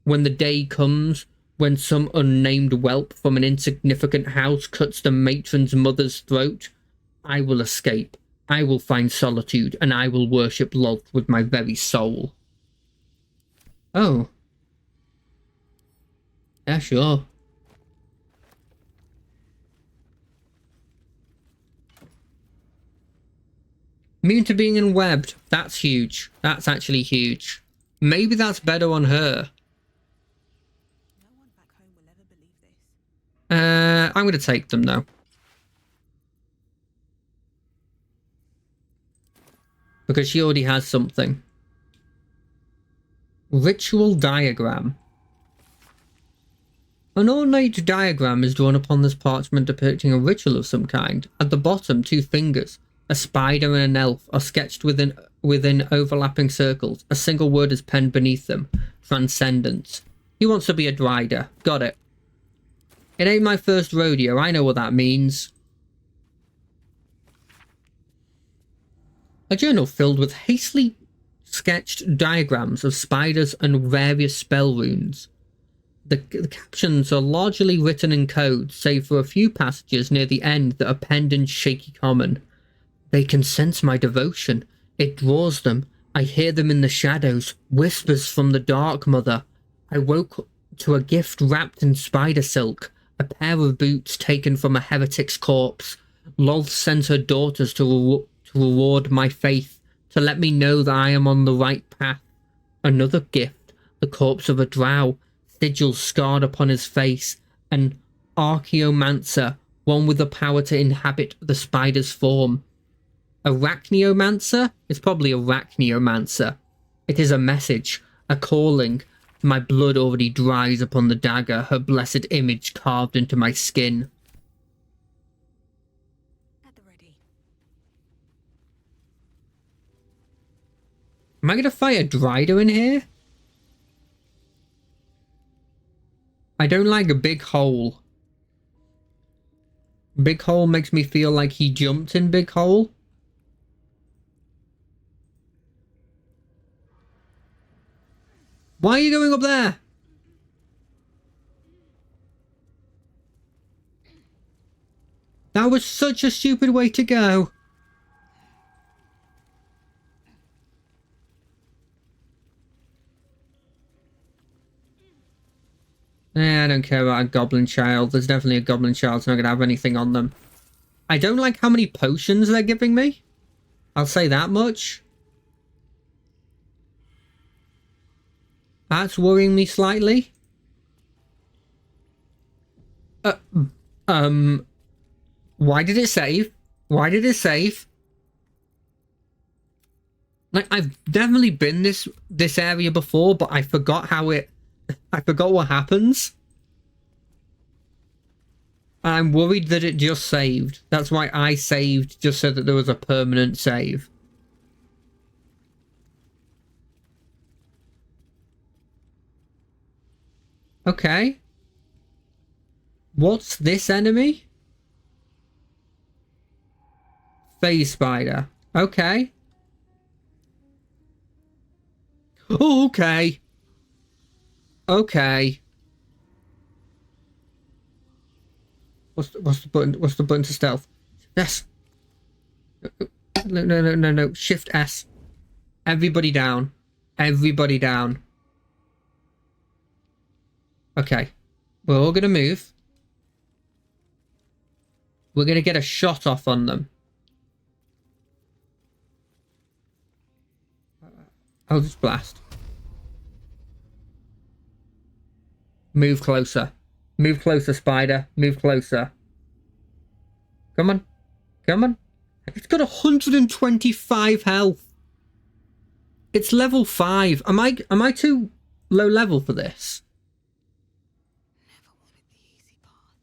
When the day comes, when some unnamed whelp from an insignificant house cuts the matron's mother's throat, I will escape. I will find solitude, and I will worship Lolth with my very soul. Oh. Yeah, sure. Immune to being unwebbed. That's huge. That's actually huge. Maybe that's better on her. I'm going to take them, though. Because she already has something. Ritual diagram. An ornate diagram is drawn upon this parchment depicting a ritual of some kind. At the bottom, 2 fingers, a spider and an elf, are sketched within overlapping circles. A single word is penned beneath them. Transcendence. He wants to be a drider. Got it. It ain't my first rodeo. I know what that means. A journal filled with hastily sketched diagrams of spiders and various spell runes. The captions are largely written in code, save for a few passages near the end that are penned in shaky common. They can sense my devotion. It draws them. I hear them in the shadows. Whispers from the dark mother. I woke to a gift wrapped in spider silk. A pair of boots taken from a heretic's corpse. Lolth sent her daughters to reward my faith, to let me know that I am on the right path. Another gift, the corpse of a drow, sigils scarred upon his face, an archaeomancer, one with the power to inhabit the spider's form. Arachneomancer? It's probably arachneomancer. It is a message, a calling. My blood already dries upon the dagger, her blessed image carved into my skin. At the ready. Am I going to fight a Drider in here? I don't like a big hole. Big hole makes me feel like he jumped in big hole. Why are you going up there? That was such a stupid way to go. I don't care about a goblin child. There's definitely a goblin child, so I'm not going to have anything on them. I don't like how many potions they're giving me. I'll say that much. That's worrying me slightly. Why did it save? Why did it save? Like, I've definitely been this area before, but I forgot how it... I forgot what happens. I'm worried that it just saved. That's why I saved, just so that there was a permanent save. Okay. What's this enemy? Phase spider. Okay. Oh, okay. Okay. What's the button? What's the button to stealth? S. No. Shift S. Everybody down. Everybody down. Okay. We're all gonna move. We're gonna get a shot off on them. I'll just blast. Move closer. Move closer, spider. Move closer. Come on. Come on. It's got 125 health. It's level 5. Am I too low level for this? Never wanted the easy path.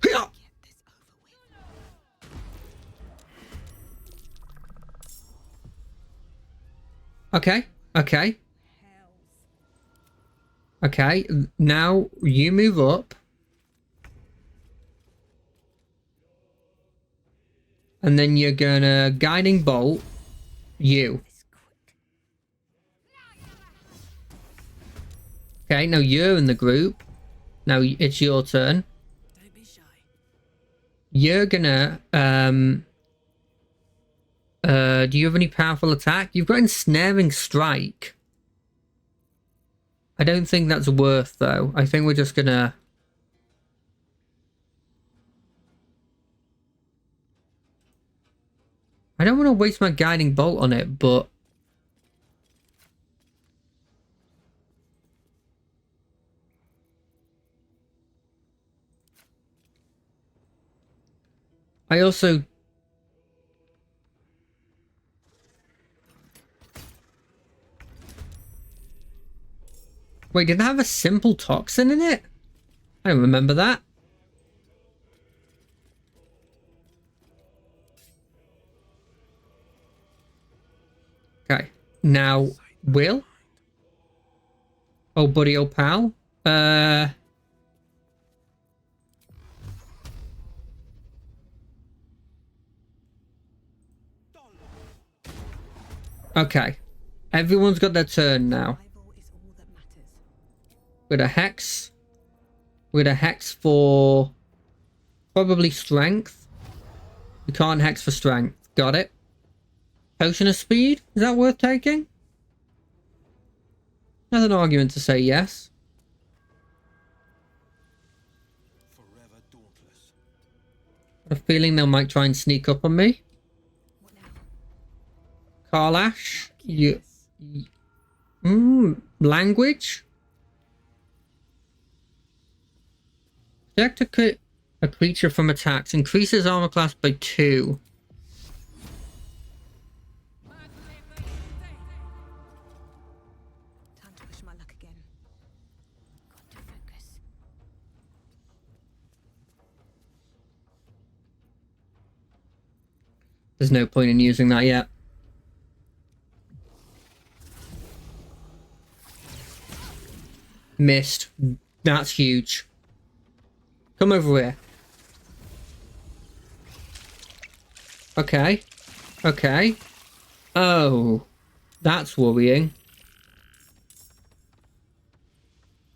Yeah. Get this over with. Okay. Okay. Okay. Now you move up. And then you're gonna guiding bolt you. Okay, now you're in the group. Now it's your turn. Don't be shy. You're gonna do you have any powerful attack? You've got ensnaring strike. I don't think that's worth though. I think we're just gonna I don't want to waste my guiding bolt on it, but I also Wait, did it have a simple toxin in it? I don't remember that. Okay. Now, Will? Oh, buddy, old pal. Okay. Everyone's got their turn now. Survival is all that matters. With a hex. With a hex for probably strength. We can't hex for strength. Got it. Potion of speed? Is that worth taking? There's an argument to say yes. Forever dauntless. Got a feeling they might try and sneak up on me. What now? Karlash, language. Protect a creature from attacks. Increases armor class by 2. Time to push my luck again. Got to focus. There's no point in using that yet. Missed. That's huge. Come over here. Okay. Okay. Oh. That's worrying.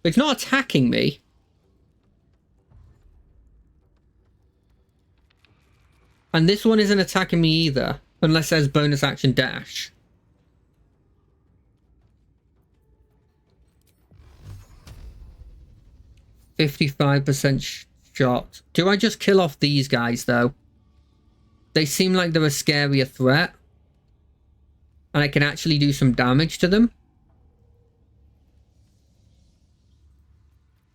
It's not attacking me. And this one isn't attacking me either. Unless there's bonus action dash. %55% shot. Do I just kill off these guys though? They seem like they're a scarier threat. And I can actually do some damage to them.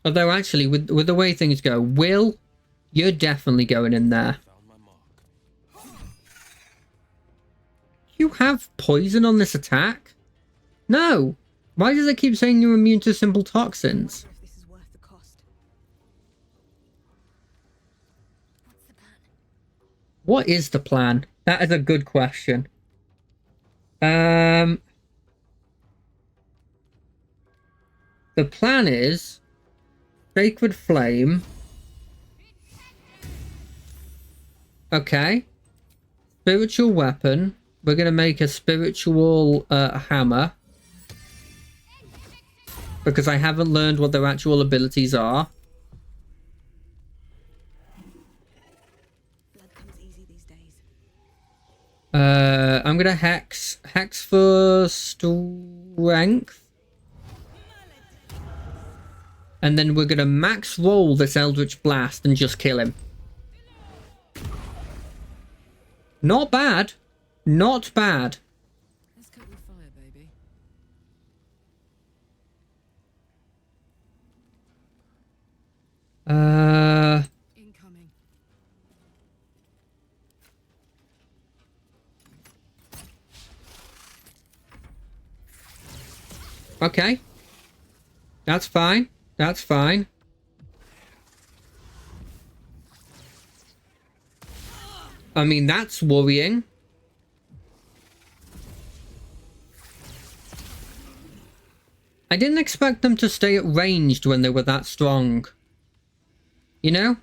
Although actually, with the way things go, Will, you're definitely going in there. Found my mark. You have poison on this attack? No. Why does it keep saying you're immune to simple toxins? If this is worth the cost. What's the plan? What is the plan? That is a good question. The plan is Sacred Flame. Okay. Spiritual weapon. We're going to make a spiritual hammer. Because I haven't learned what their actual abilities are. Blood comes easy these days. I'm going to hex. Hex for strength. And then we're going to max roll this Eldritch Blast and just kill him. Not bad. Not bad. Let's cook with fire, baby. Incoming. Okay. That's fine. That's fine. I mean, that's worrying. I didn't expect them to stay at ranged when they were that strong. You know?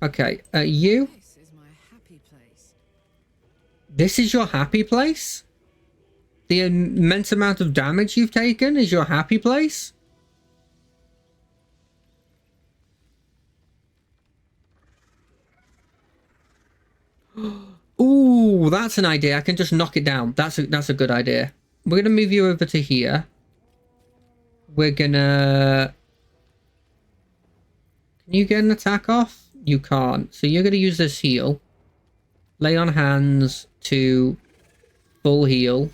Okay, you? This is my happy place. This is your happy place? The immense amount of damage you've taken is your happy place? Ooh, that's an idea. I can just knock it down. That's a good idea. We're gonna move you over to here. We're gonna... Can you get an attack off? You can't. So you're gonna use this heal. Lay on hands to full heal.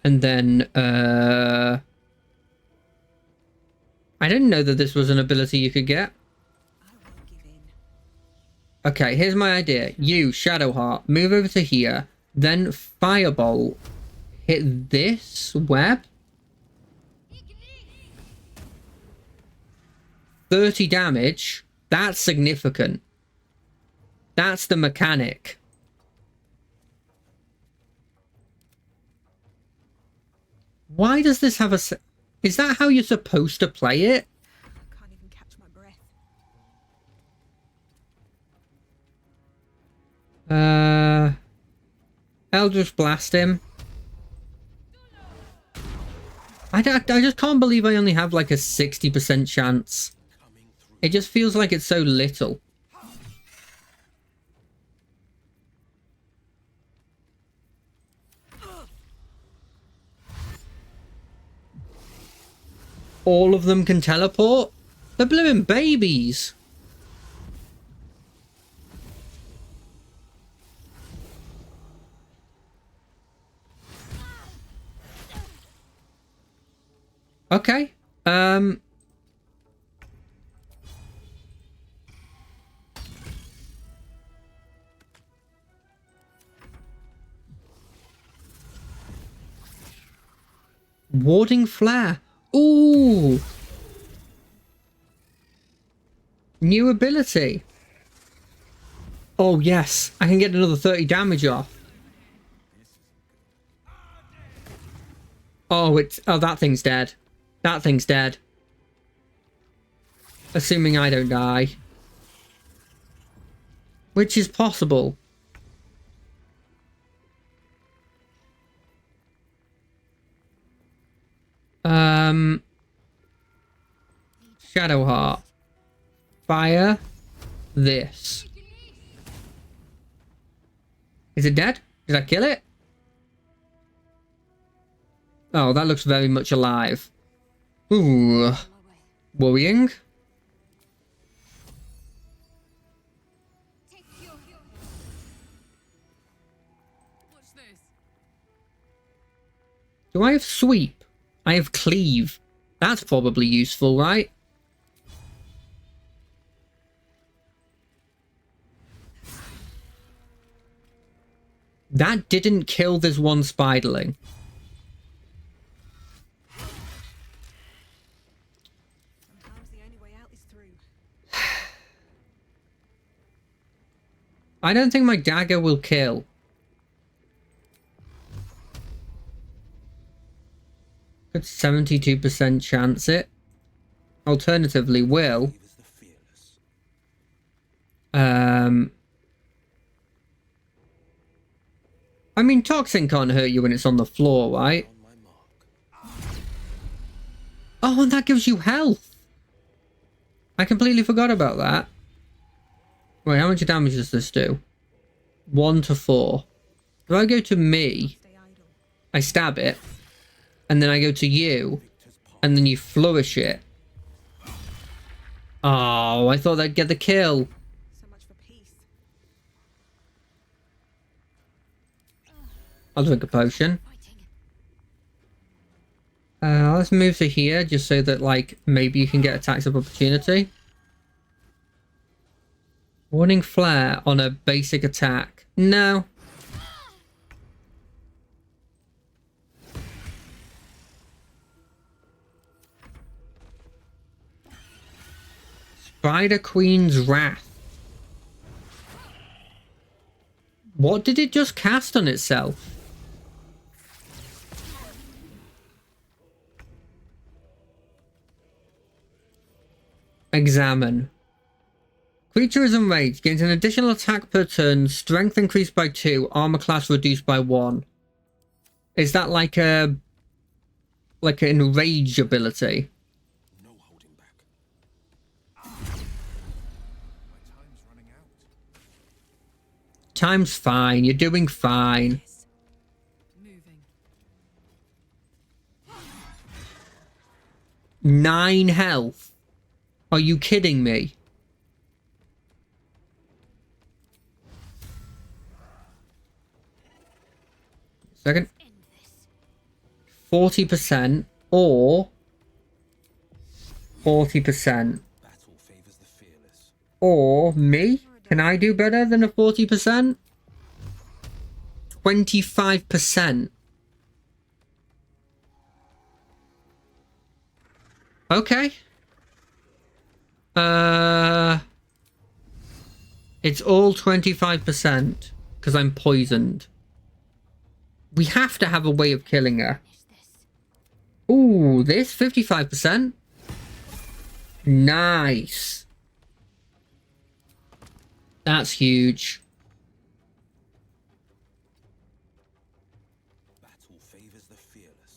And then, I didn't know that this was an ability you could get. I won't give in. Okay, here's my idea. You, Shadowheart, move over to here. Then Firebolt. Hit this web. 30 damage. That's significant. That's the mechanic. Why does this have a... Is that how you're supposed to play it? I can't even catch my breath. Eldritch Blast him. I just can't believe I only have like a 60% chance. It just feels like it's so little. All of them can teleport? They're blooming babies. Okay. Warding Flare. Ooh. New ability. Oh, yes. I can get another 30 damage off. Oh, that thing's dead. That thing's dead. Assuming I don't die. Which is possible. Shadowheart. Fire this. Is it dead? Did I kill it? Oh, that looks very much alive. Ooh. Worrying. What's this? Do I have sweep? I have cleave. That's probably useful, right? That didn't kill this one spiderling. Sometimes the only way out is through. I don't think my dagger will kill. Good 72% chance it. Alternatively, will. I mean, toxin can't hurt you when it's on the floor, right? Oh, and that gives you health. I completely forgot about that. Wait, how much damage does this do? 1 to 4. If I go to me, I stab it, and then I go to you, and then you flourish it. Oh, I thought I'd get the kill. So much for peace. I'll drink a potion. Let's move to here, just so that, like, maybe you can get attacks of opportunity. Warning flare on a basic attack. No. Spider Queen's Wrath. What did it just cast on itself? Examine. Creature is enraged. Gains an additional attack per turn. Strength increased by 2. Armor class reduced by 1. Is that like a... like an enrage ability? No holding back. My time's running out. Time's fine. You're doing fine. Moving. 9 health. Are you kidding me? Second. 40% or 40% Battle favors the fearless. or me. Can I do better than a 40%? 25%. Okay. It's all 25% because I'm poisoned. We have to have a way of killing her. Ooh, this 55%. Nice. That's huge.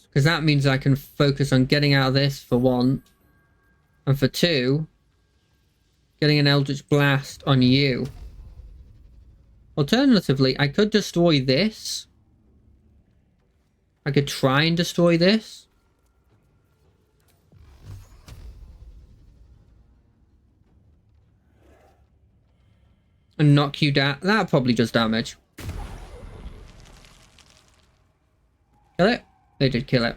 Because that means I can focus on getting out of this for one. And for two, getting an Eldritch Blast on you. Alternatively, I could destroy this. I could try and destroy this. And knock you down. That probably does damage. Kill it? They did kill it.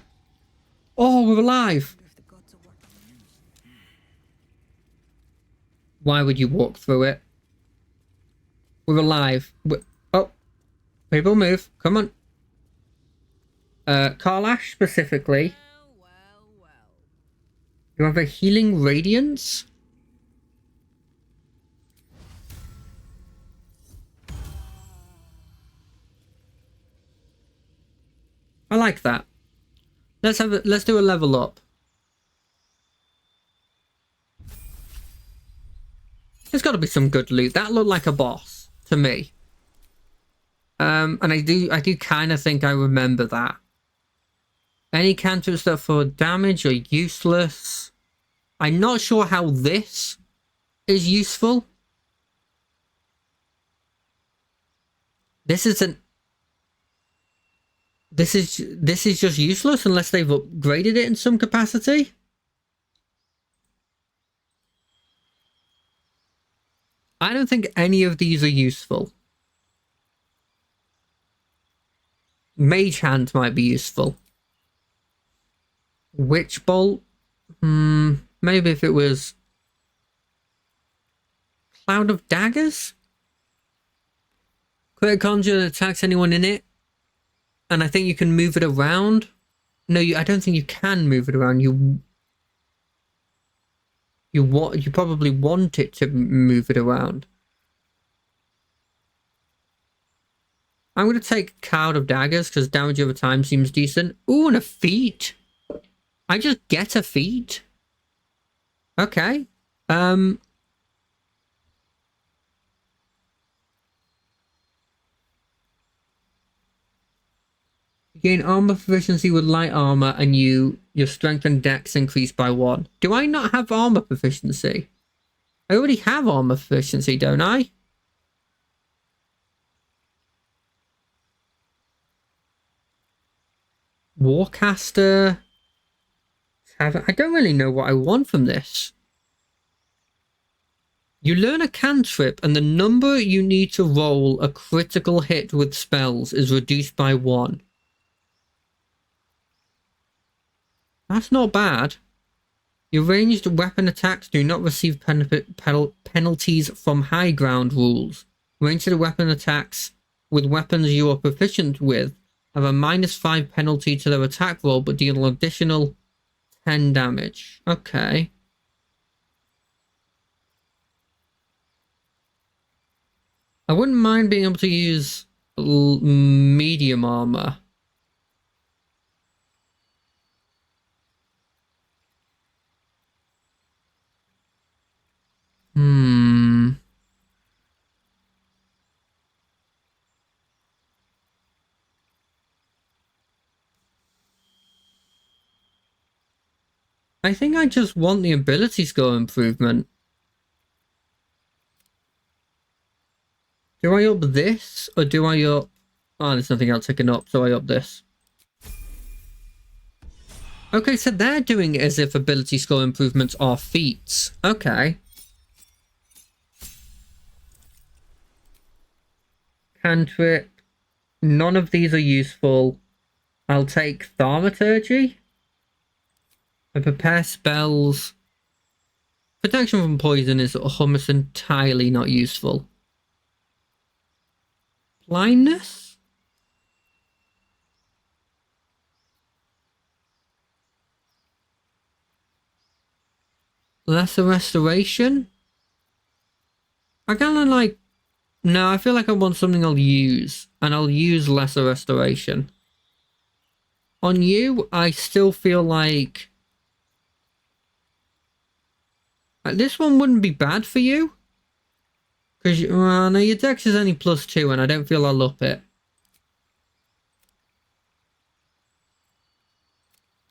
Oh, we're alive! Why would you walk through it? We're alive. Oh. People move. Come on. Karlash specifically. You have a healing radiance? I like that. Let's do a level up. There's got to be some good loot. That looked like a boss to me. And I do kind of think I remember that. Any cantrips that for damage are useless. I'm not sure how this is useful. This is just useless unless they've upgraded it in some capacity. I don't think any of these are useful. Mage Hand might be useful. Witch Bolt? Maybe if it was Cloud of Daggers? Crit Conjure attacks anyone in it. And I think you can move it around. No, I don't think you can move it around. You probably want it to move it around. I'm going to take Cloud of Daggers because damage over time seems decent. Ooh, and a feat. I just get a feat. Okay. You gain armor proficiency with light armor and your strength and dex increase by 1. Do I not have armor proficiency? I already have armor proficiency, don't I? Warcaster. I don't really know what I want from this. You learn a cantrip and the number you need to roll a critical hit with spells is reduced by 1. That's not bad. Your ranged weapon attacks do not receive penalties from high ground rules. Ranged weapon attacks with weapons you are proficient with have a -5 penalty to their attack roll but deal an additional 10 damage. Okay. I wouldn't mind being able to use medium armor. I think I just want the ability score improvement. Do I up this or do I up... Oh, there's nothing else I can up, so I up this. Okay, so they're doing it as if ability score improvements are feats. Okay. Cantrip. None of these are useful. I'll take Thaumaturgy. I prepare spells. Protection from poison is almost entirely not useful. Blindness? Lesser restoration? I kind of like... No, I feel like I want something I'll use. And I'll use lesser restoration. On you, I still feel like... This one wouldn't be bad for you. Because, no, your dex is only +2 and I don't feel I'll up it.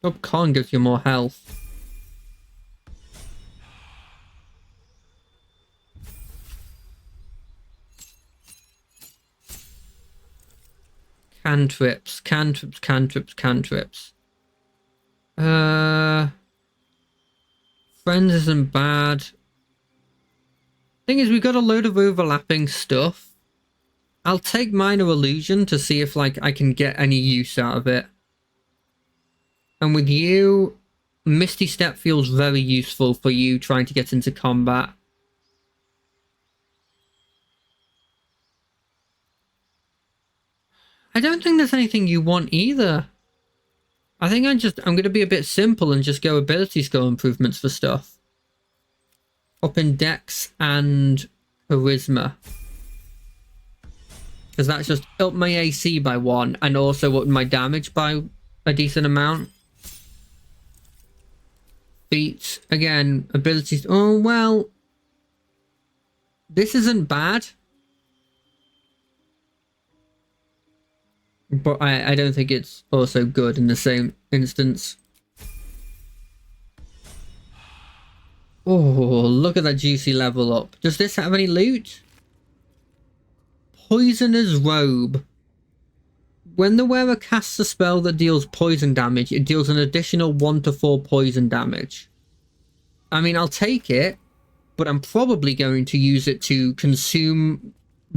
Up con gives you more health. Cantrips, cantrips, cantrips, cantrips. Friends isn't bad. Thing is, we got a load of overlapping stuff. I'll take Minor Illusion to see if, like, I can get any use out of it. And with you, Misty Step feels very useful for you trying to get into combat. I don't think there's anything you want either. I think I'm going to be a bit simple and just go ability skill improvements for stuff. Up in Dex and Charisma. Because that's just up my AC by 1 and also up my damage by a decent amount. Feats, again, abilities. Oh, well. This isn't bad. But I don't think it's also good in the same instance. Oh, look at that juicy level up. Does this have any loot? Poisoner's Robe. When the wearer casts a spell that deals poison damage, it deals an additional 1 to 4 poison damage. I mean, I'll take it, but I'm probably going to use it to consume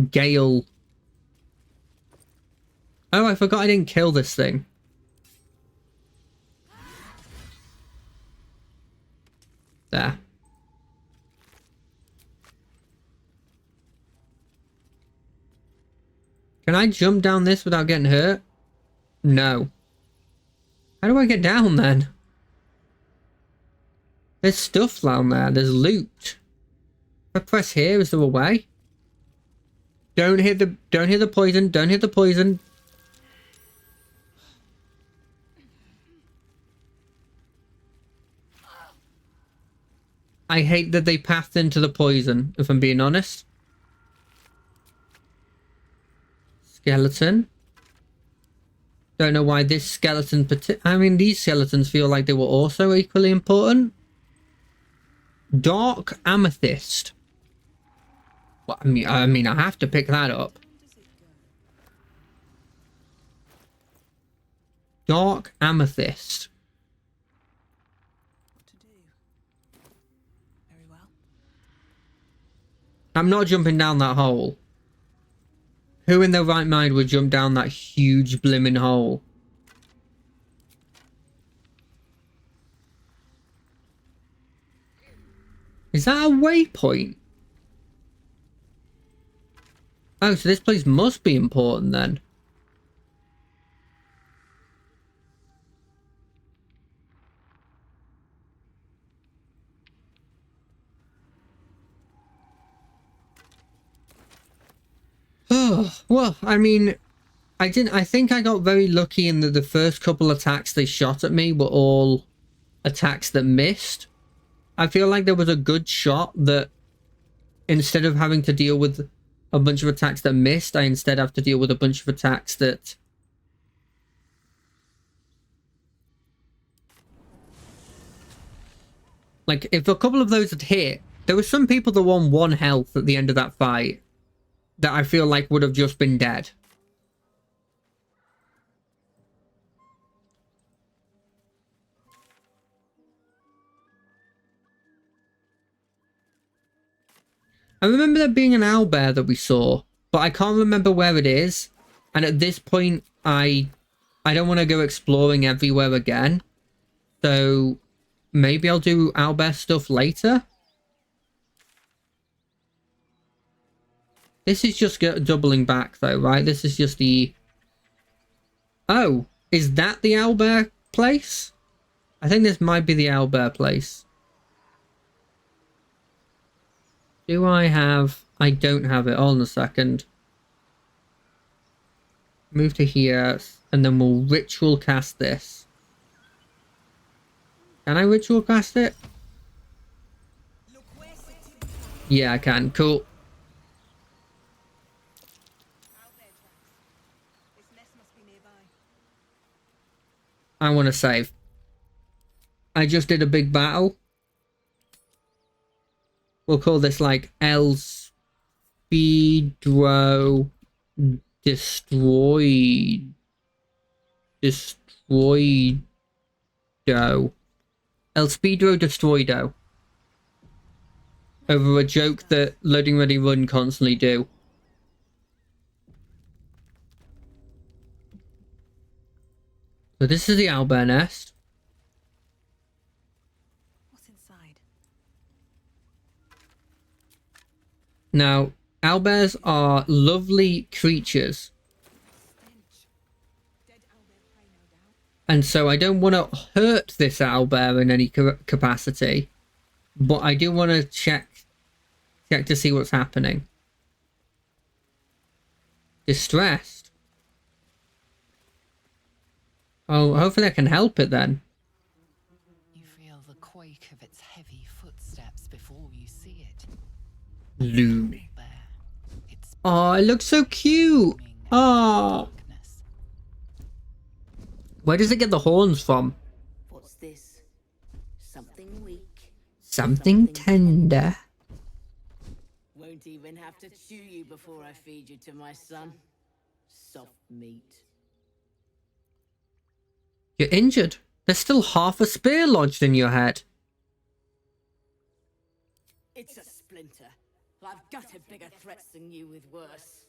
Gale. Oh, I forgot I didn't kill this thing. There. Can I jump down this without getting hurt? No. How do I get down then? There's stuff down there. There's loot. If I press here, is there a way? Don't hit the poison. Don't hit the poison. I hate that they pathed into the poison, if I'm being honest. Skeleton. Don't know why this skeleton... I mean, these skeletons feel like they were also equally important. Dark Amethyst. Well, I mean, I have to pick that up. Dark Amethyst. I'm not jumping down that hole. Who in their right mind would jump down that huge blimmin' hole? Is that a waypoint? Oh, so this place must be important then. Oh, well, I mean, I think I got very lucky in that the first couple attacks they shot at me were all attacks that missed. I feel like there was a good shot that instead of having to deal with a bunch of attacks that missed, I instead have to deal with a bunch of attacks that... Like, if a couple of those had hit, there were some people that were on 1 health at the end of that fight that I feel like would have just been dead. I remember there being an owlbear that we saw, but I can't remember where it is. And at this point, I don't want to go exploring everywhere again. So maybe I'll do owlbear stuff later. This is just doubling back though, right? This is just the... Oh, is that the owlbear place? I think this might be the owlbear place. Do I have... I don't have it. Hold on a second. Move to here, and then we'll ritual cast this. Can I ritual cast it? Yeah, I can. Cool. I want to save. I just did a big battle. We'll call this like El Speedro Destroyed. Destroydo. El Speedro Destroydo. Over a joke that Loading Ready Run constantly do. So this is the owlbear nest. What's inside? Now, owlbears are lovely creatures. And so I don't want to hurt this owlbear in any capacity. But I do want to check to see what's happening. Distressed. Oh, hopefully I can help it then. You feel the quake of its heavy footsteps before you see it. Looming. It's Oh, it looks so cute. Oh. darkness. Where does it get the horns from? What's this? Something weak. Something tender. Won't even have to chew you before I feed you to my son. Soft meat. You're injured. There's still half a spear lodged in your head. It's a splinter. I've gutted bigger threats than you with worse.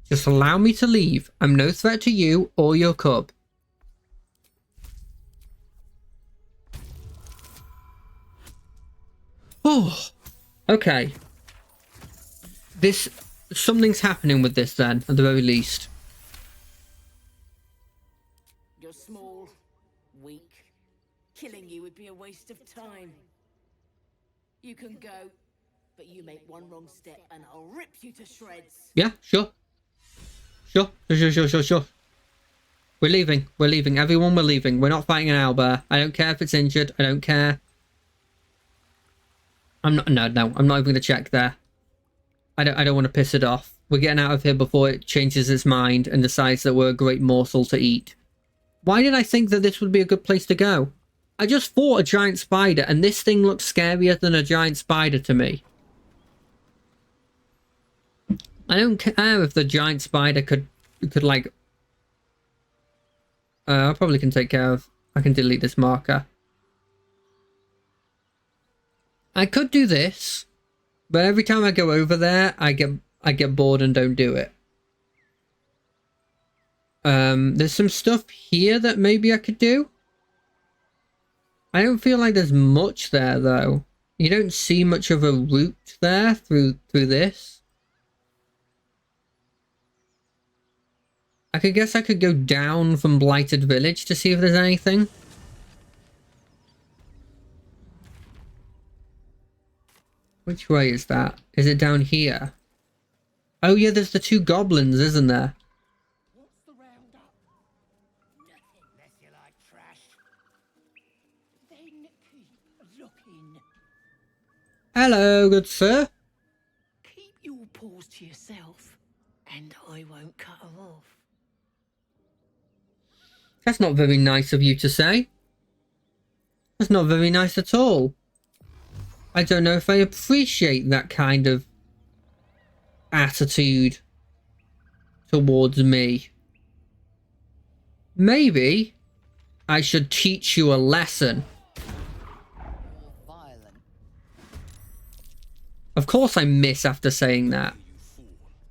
Just allow me to leave. I'm no threat to you or your cub. Oh, okay. Something's happening with this then, at the very least. You're small, weak. Killing you would be a waste of time. You can go, but you make one wrong step and I'll rip you to shreds. Yeah, sure. Sure. We're leaving. Everyone, we're leaving. We're not fighting an owlbear. I don't care if it's injured. I don't care. I'm not even going to check there. I don't want to piss it off. We're getting out of here before it changes its mind and decides that we're a great morsel to eat. Why did I think that this would be a good place to go? I just fought a giant spider and this thing looks scarier than a giant spider to me. I don't care if the giant spider could like... I probably can take care of... I can delete this marker. I could do this, but every time I go over there, I get bored and don't do it. There's some stuff here that maybe I could do. I don't feel like there's much there though. You don't see much of a route there through this. I guess I could go down from Blighted Village to see if there's anything. Which way is that? Is it down here? Oh yeah, there's the two goblins, isn't there? What's the roundup? Nothing unless you like trash. Then keep looking. Hello, good sir. Keep your paws to yourself, and I won't cut her off. That's not very nice of you to say. That's not very nice at all. I don't know if I appreciate that kind of attitude towards me. Maybe I should teach you a lesson. Of course I miss after saying that.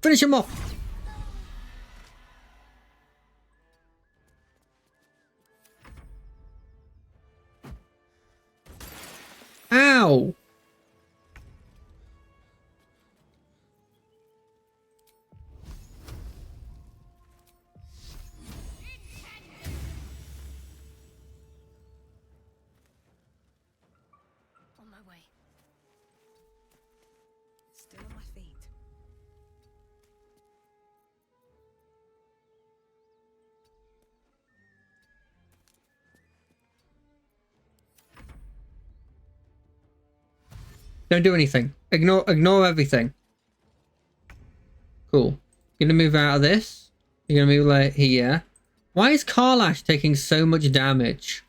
Finish him off! Don't do anything. Ignore everything. Cool. Gonna move out of this. You're gonna move like here. Why is Karlash taking so much damage?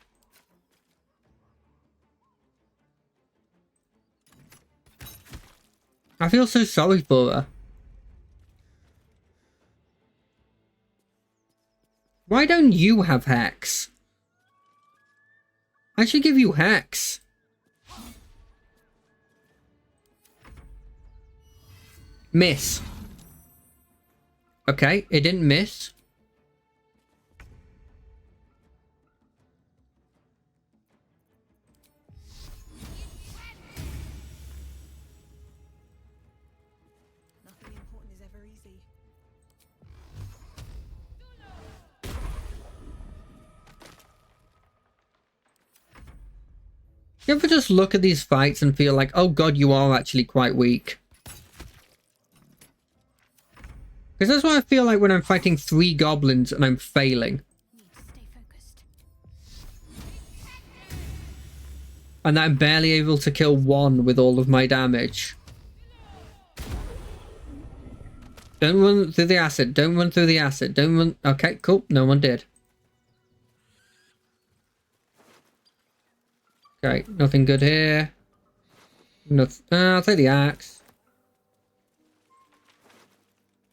I feel so sorry for her. Why don't you have Hex? I should give you Hex. Miss. Okay, it didn't miss. Nothing important is ever easy. You ever just look at these fights and feel like, oh god, you are actually quite weak? Because that's what I feel like when I'm fighting 3 goblins and I'm failing. Need to stay focused. And that I'm barely able to kill 1 with all of my damage. Don't run through the acid. Don't run through the acid. Don't run. Okay, cool. No one did. Okay, nothing good here. Nothing. I'll take the axe.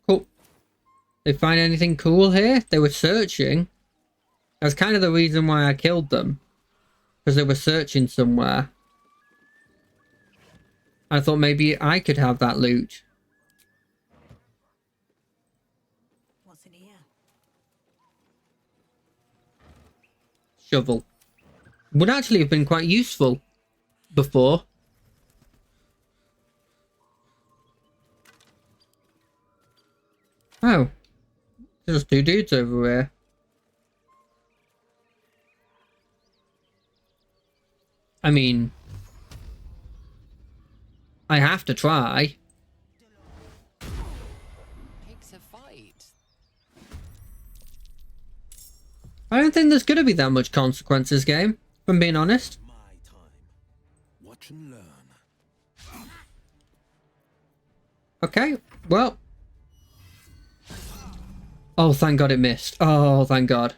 Cool. They find anything cool here? They were searching. That's kind of the reason why I killed them. Because they were searching somewhere. I thought maybe I could have that loot. What's in here? Shovel. Would actually have been quite useful before. Oh. There's 2 dudes over here. I mean, I have to try. Picks a fight. I don't think there's going to be that much consequences, game, if I'm being honest. My time. Watch and learn. Okay, well. Oh, thank God it missed. Oh, thank God.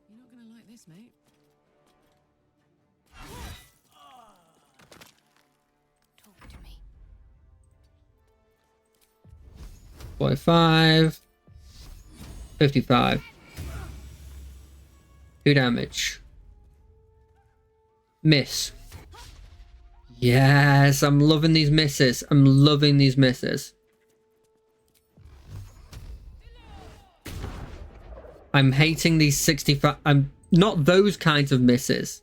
You're not gonna like this, mate. Talk to me. 45. 55. 2 damage. Miss. Yes, I'm loving these misses. I'm loving these misses. I'm hating these 65. I'm not those kinds of misses.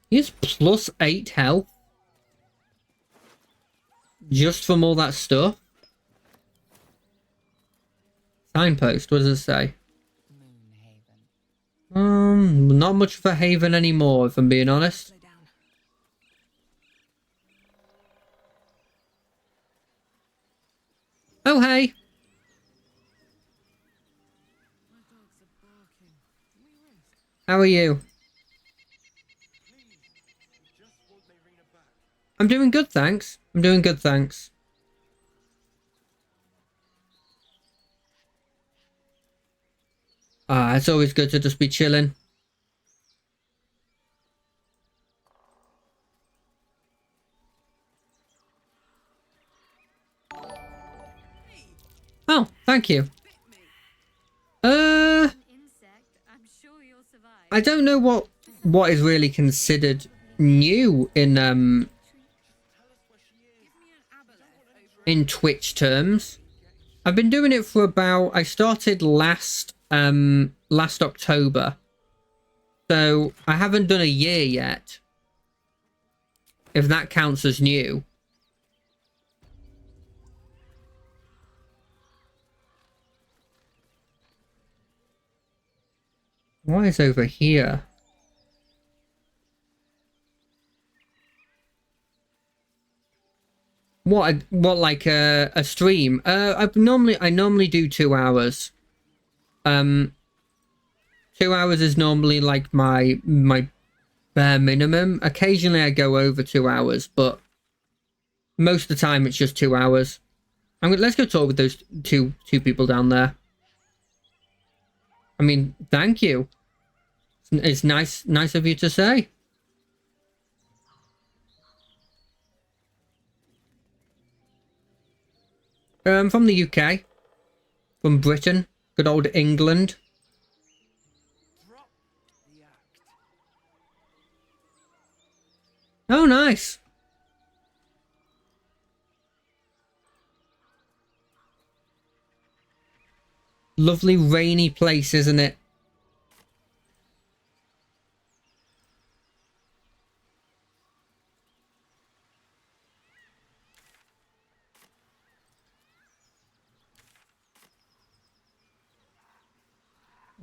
He has +8 health. Just from all that stuff. Signpost, what does it say? Not much of a haven anymore, if I'm being honest. Slow down. Oh, hey. My dogs are barking. Can we rest? How are you? I'm doing good, thanks. I'm doing good, thanks. Ah, it's always good to just be chilling. Oh, thank you. An insect. I'm sure you'll survive. I don't know what is really considered new in Twitch terms. I've been doing it for about, I started last October. So I haven't done a year yet. If that counts as new. What is over here? What like a stream? I normally do 2 hours. 2 hours is normally like my bare minimum. Occasionally I go over 2 hours, but most of the time it's just 2 hours. Let's go talk with those two people down there. I mean, thank you. It's nice of you to say. From the UK, from Britain, good old England. Oh, nice. Lovely rainy place, isn't it?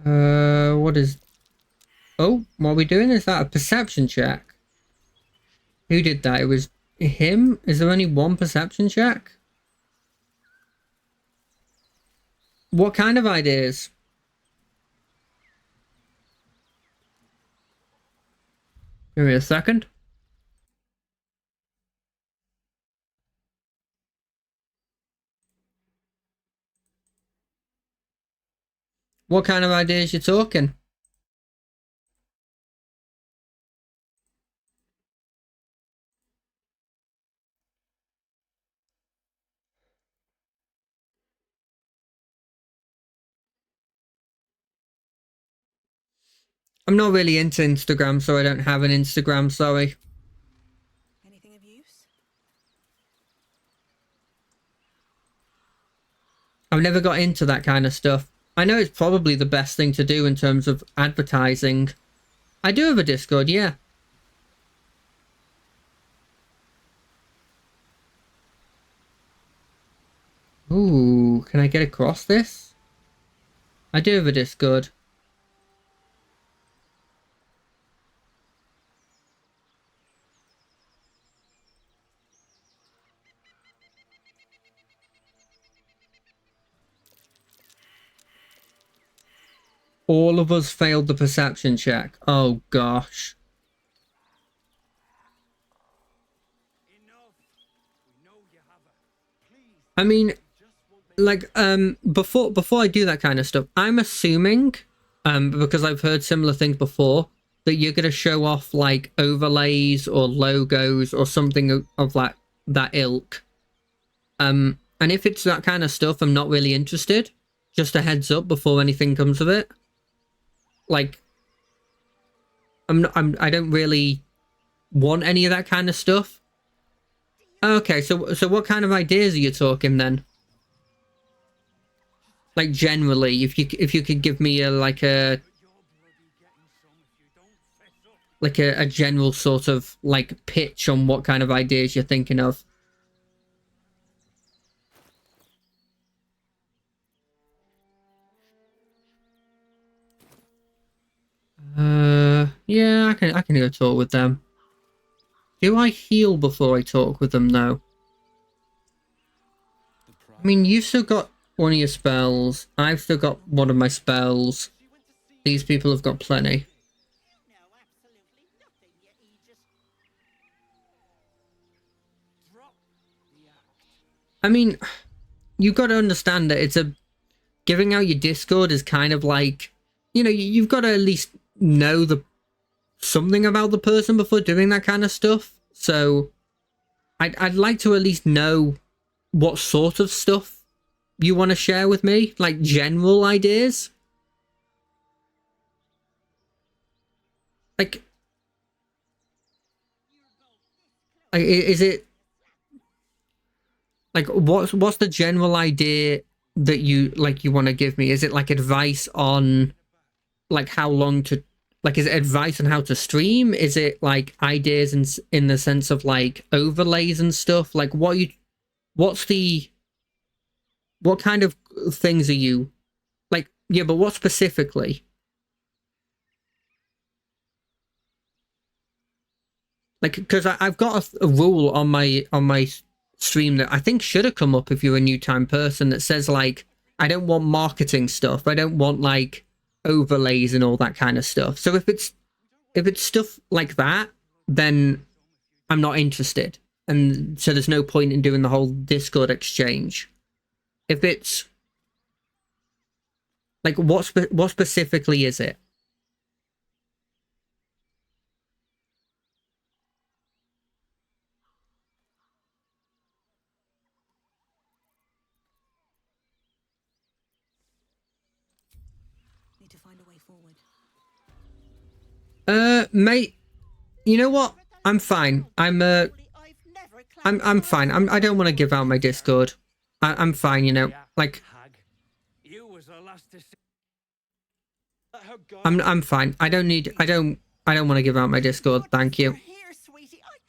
What is... Oh, what are we doing? Is that a perception check? Who did that? It was him? Is there only one perception check? What kind of ideas? Give me a second. What kind of ideas you talking? I'm not really into Instagram, so I don't have an Instagram, sorry. Anything of use? I've never got into that kind of stuff. I know it's probably the best thing to do in terms of advertising. I do have a Discord, yeah. Ooh, can I get across this? I do have a Discord. All of us failed the perception check. Oh gosh. I mean, like, before I do that kind of stuff, I'm assuming, because I've heard similar things before, that you're gonna show off like overlays or logos or something of that ilk. And if it's that kind of stuff, I'm not really interested. Just a heads up before anything comes of it. Like, I don't really want any of that kind of stuff. Okay, so what kind of ideas are you talking then? Like generally, if you could give me a general sort of like pitch on what kind of ideas you're thinking of. Yeah, I can go talk with them. Do I heal before I talk with them though? I mean, you've still got one of your spells. I've still got one of my spells. These people have got plenty. I mean, you've got to understand that it's giving out your Discord is kind of like, you know, you've got to at least know something about the person before doing that kind of stuff. So I'd like to at least know what sort of stuff you want to share with me, like general ideas. Like is it like what's the general idea that you want to give me? Is it like advice on like how long to, like, is it advice on how to stream? Is it like ideas in the sense of like overlays and stuff? Like what kind of things are you like? Yeah, but what specifically? Like, because I've got a rule on my stream that I think should have come up if you're a new time person that says like, I don't want marketing stuff. I don't want like overlays and all that kind of stuff. So if it's stuff like that, then I'm not interested. And so there's no point in doing the whole Discord exchange. If it's like, what specifically is it? Need to find a way forward. Mate, you know what? I'm fine. I'm fine. I don't want to give out my Discord. I'm fine, you know. Like, I'm fine. I don't want to give out my Discord. Thank you. Here, sweetie. I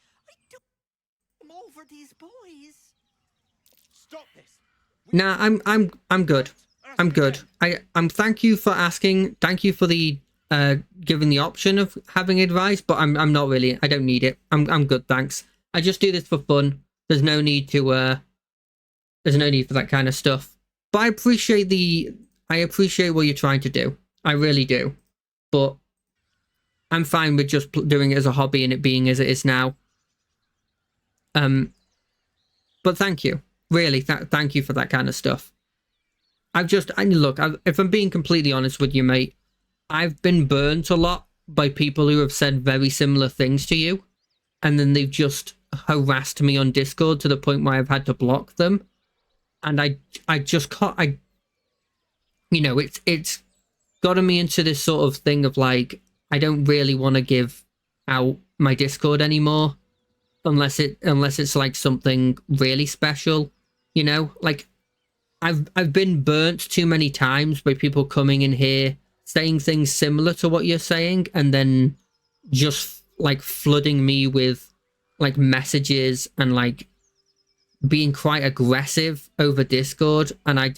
don't come over these boys. Stop this. Nah, I'm good. I'm good. I'm thank you for asking. Thank you for the giving the option of having advice, but I'm not really. I don't need it. I'm good, thanks. I just do this for fun. There's no need to there's no need for that kind of stuff. But I appreciate what you're trying to do. I really do. But I'm fine with just doing it as a hobby and it being as it is now. But thank you. Really, thank you for that kind of stuff. Look, if I'm being completely honest with you, mate, I've been burnt a lot by people who have said very similar things to you, and then they've just harassed me on Discord to the point where I've had to block them. And I just can't, you know, it's gotten me into this sort of thing of like, I don't really want to give out my Discord anymore unless it's like something really special, you know? Like, I've been burnt too many times by people coming in here saying things similar to what you're saying and then just like flooding me with like messages and like being quite aggressive over Discord, and I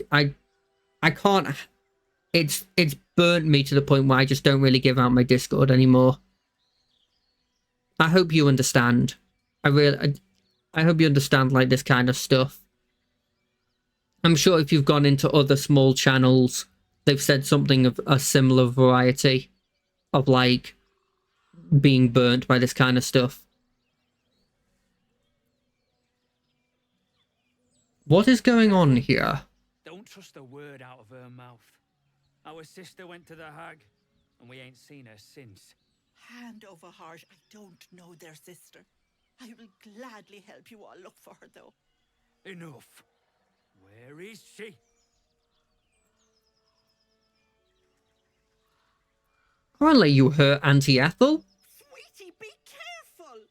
can't. It's burnt me to the point where I just don't really give out my Discord anymore. I hope you understand. I hope you understand like this kind of stuff. I'm sure if you've gone into other small channels, they've said something of a similar variety of like being burnt by this kind of stuff. What is going on here? Don't trust a word out of her mouth. Our sister went to the hag, and we ain't seen her since. Hand over heart, I don't know their sister. I will gladly help you all look for her, though. Enough. Where is she? Apparently you hurt Auntie Ethel. Sweetie, be careful!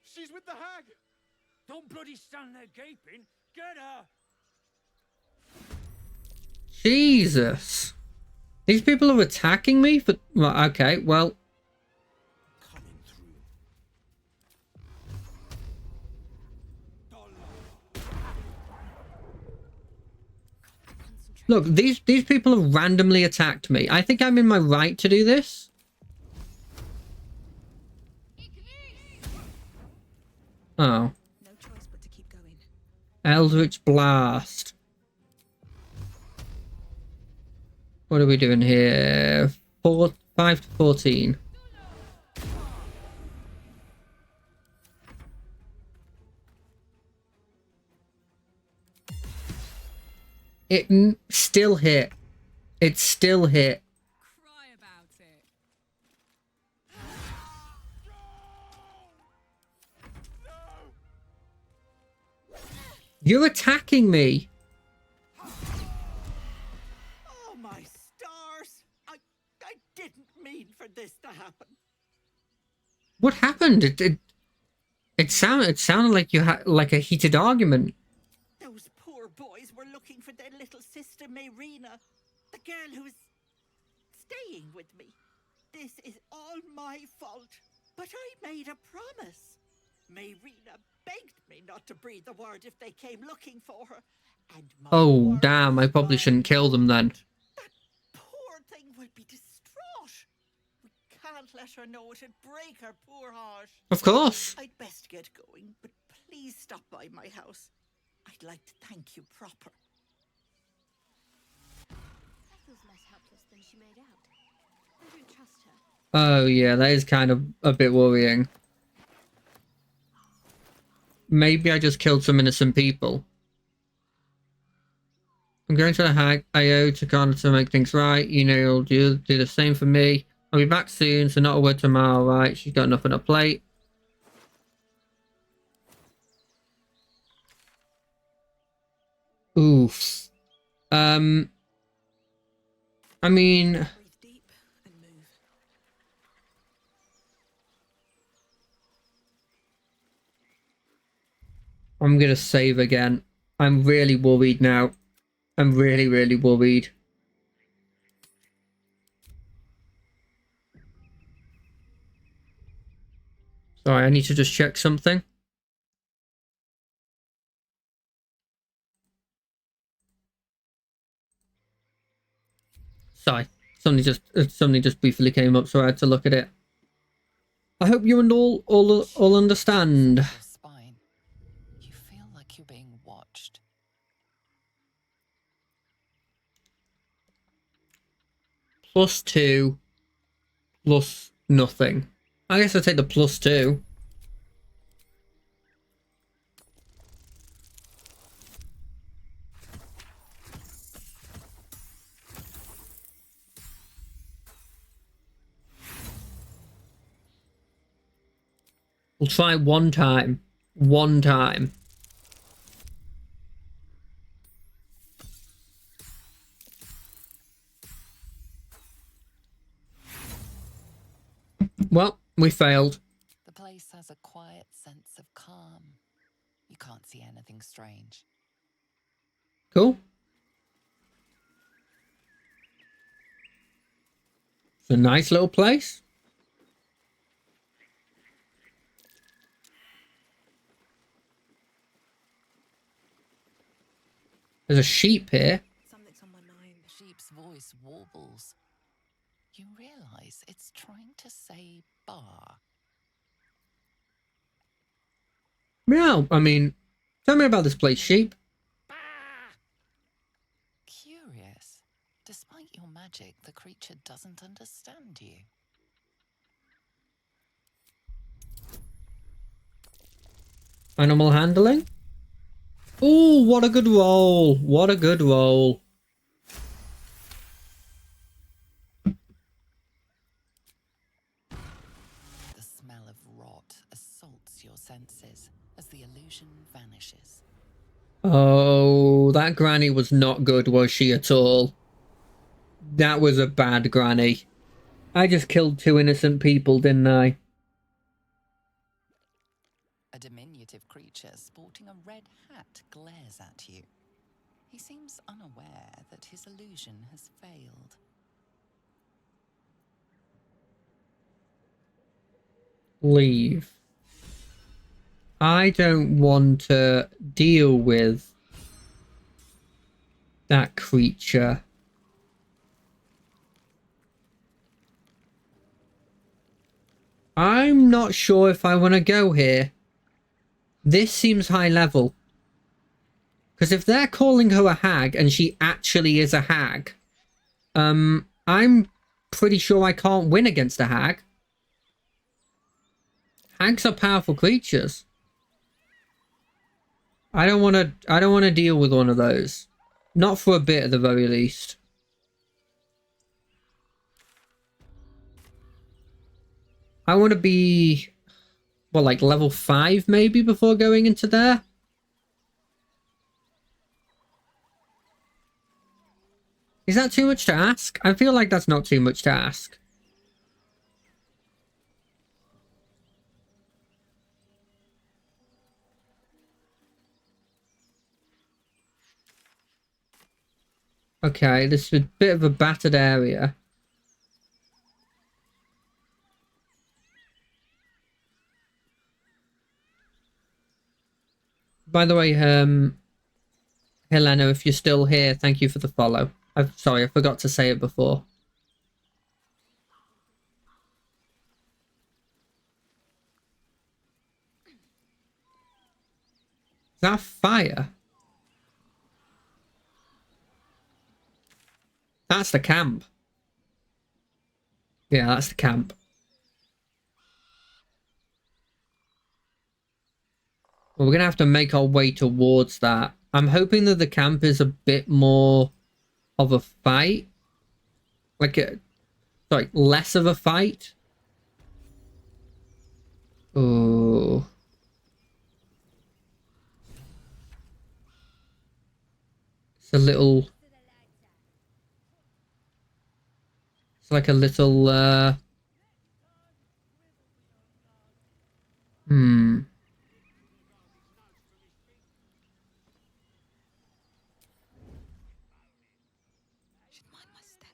She's with the hag! Don't bloody stand there gaping! Get her! Jesus. These people are attacking me for... Well, okay, well... Look, these people have randomly attacked me. I think I'm in my right to do this. Oh. No choice but to keep going. Eldritch Blast. What are we doing here? 5 to 14. It still hit. It still hit. Cry about it. You're attacking me. Oh, my stars! I didn't mean for this to happen. What happened? It sounded like you had like a heated argument. Those poor boys were looking for their little sister, Mayrina, the girl who's staying with me. This is all my fault, but I made a promise. Mayrina begged me not to breathe a word if they came looking for her. And my Oh, word damn, I probably shouldn't kill them then. That poor thing will be distraught. We can't let her know, it'd break her poor heart. Of course. I'd best get going, but please stop by my house. I'd like to thank you proper. feels less helpless than she made out. I don't trust her. Oh yeah, that is kind of a bit worrying. Maybe I just killed some innocent people. I'm going to the hag. I owe to Connor to make things right. You know, you'll do the same for me. I'll be back soon, so not a word tomorrow, right? She's got enough on her plate. Oof. I mean, Breathe deep and move. I'm gonna save again. I'm really worried now. I'm really, really worried. Sorry, I need to just check something. Sorry, something just briefly came up, so I had to look at it. I hope you and all understand. Your spine. You feel like you're being watched. +2, plus nothing. I guess I'll take the +2. We'll try one time. One time. Well, we failed. The place has a quiet sense of calm. You can't see anything strange. Cool. It's a nice little place. There's a sheep here. Something's on my mind. The sheep's voice warbles. You realize it's trying to say bar. Meow. I mean, tell me about this place, sheep. Curious. Despite your magic, the creature doesn't understand you. Animal handling. Ooh, what a good roll. What a good roll. The smell of rot assaults your senses as the illusion vanishes. Oh, that granny was not good, was she, at all? That was a bad granny. I just killed 2 innocent people, didn't I? A diminutive creature sporting a red hat glares at you. He seems unaware that his illusion has failed. Leave. I don't want to deal with that creature. I'm not sure if I want to go here. This seems high level. Because if they're calling her a hag and she actually is a hag, I'm pretty sure I can't win against a hag. Hags are powerful creatures. I don't want to deal with one of those. Not for a bit at the very least. I want to be, well, like level 5 maybe before going into there. Is that too much to ask? I feel like that's not too much to ask. Okay, this is a bit of a battered area. By the way, Helena, if you're still here, thank you for the follow. I'm sorry, I forgot to say it before. Is that fire? That's the camp. Yeah, that's the camp. Well, we're going to have to make our way towards that. I'm hoping that the camp is a bit more of a fight. Sorry, less of a fight. Oh. It's a little... It's like a little, Should mind my step.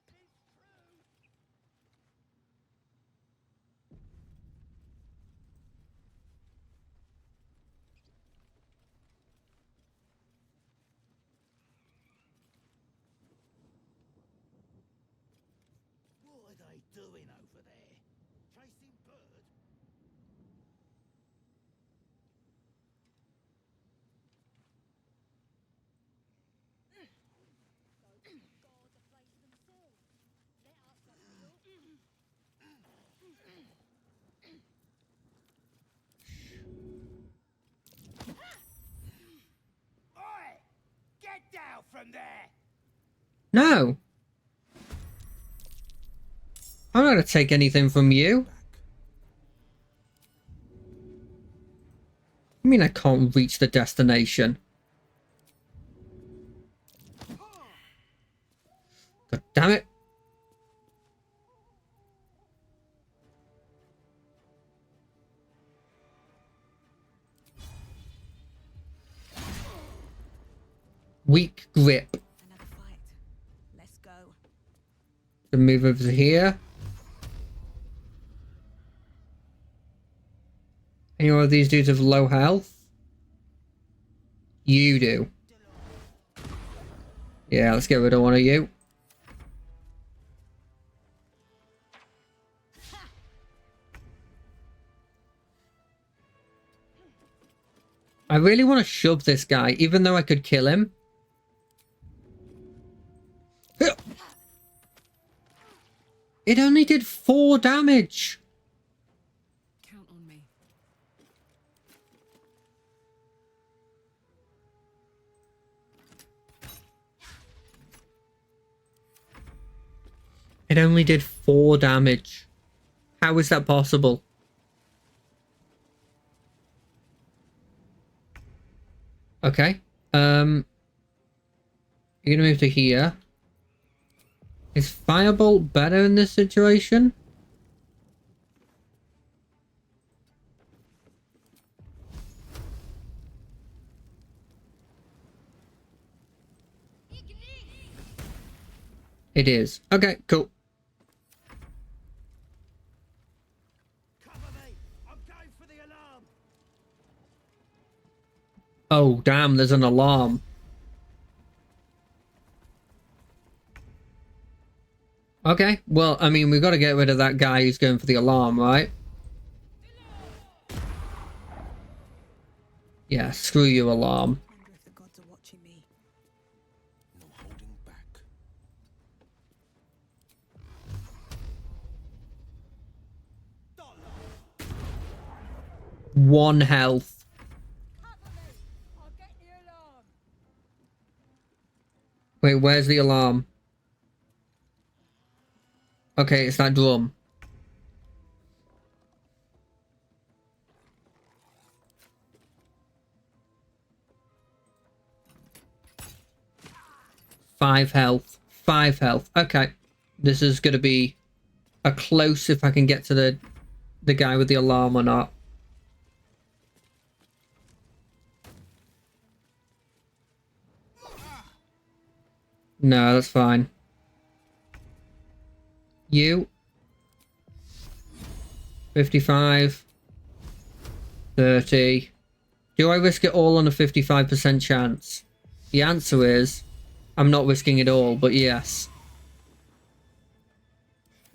What are they doing over there? Chasing bird? Oi! Get down from there! No. I'm not going to take anything from you. I mean, I can't reach the destination. God damn it. Weak grip. Another fight. Let's go. To move over to here. Any of these dudes have low health? You do. Yeah, let's get rid of one of you. I really want to shove this guy, even though I could kill him. It only did 4 damage. Count on me. It only did 4 damage. How is that possible? Okay. You're gonna move to here. Is Firebolt better in this situation? It is. Okay, cool. Cover me! I'm going for the alarm! Oh, damn, there's an alarm. Okay, well, I mean, we've got to get rid of that guy who's going for the alarm, right? Yeah, screw you, alarm. Wonder if the gods are watching me. No holding back. 1 health. I'll get the alarm! Wait, where's the alarm? Okay, it's that drum. Five health. 5 health. Okay. This is going to be a close if I can get to the guy with the alarm or not. No, that's fine. You. 55. 30. Do I risk it all on a 55% chance? The answer is, I'm not risking it all, but yes.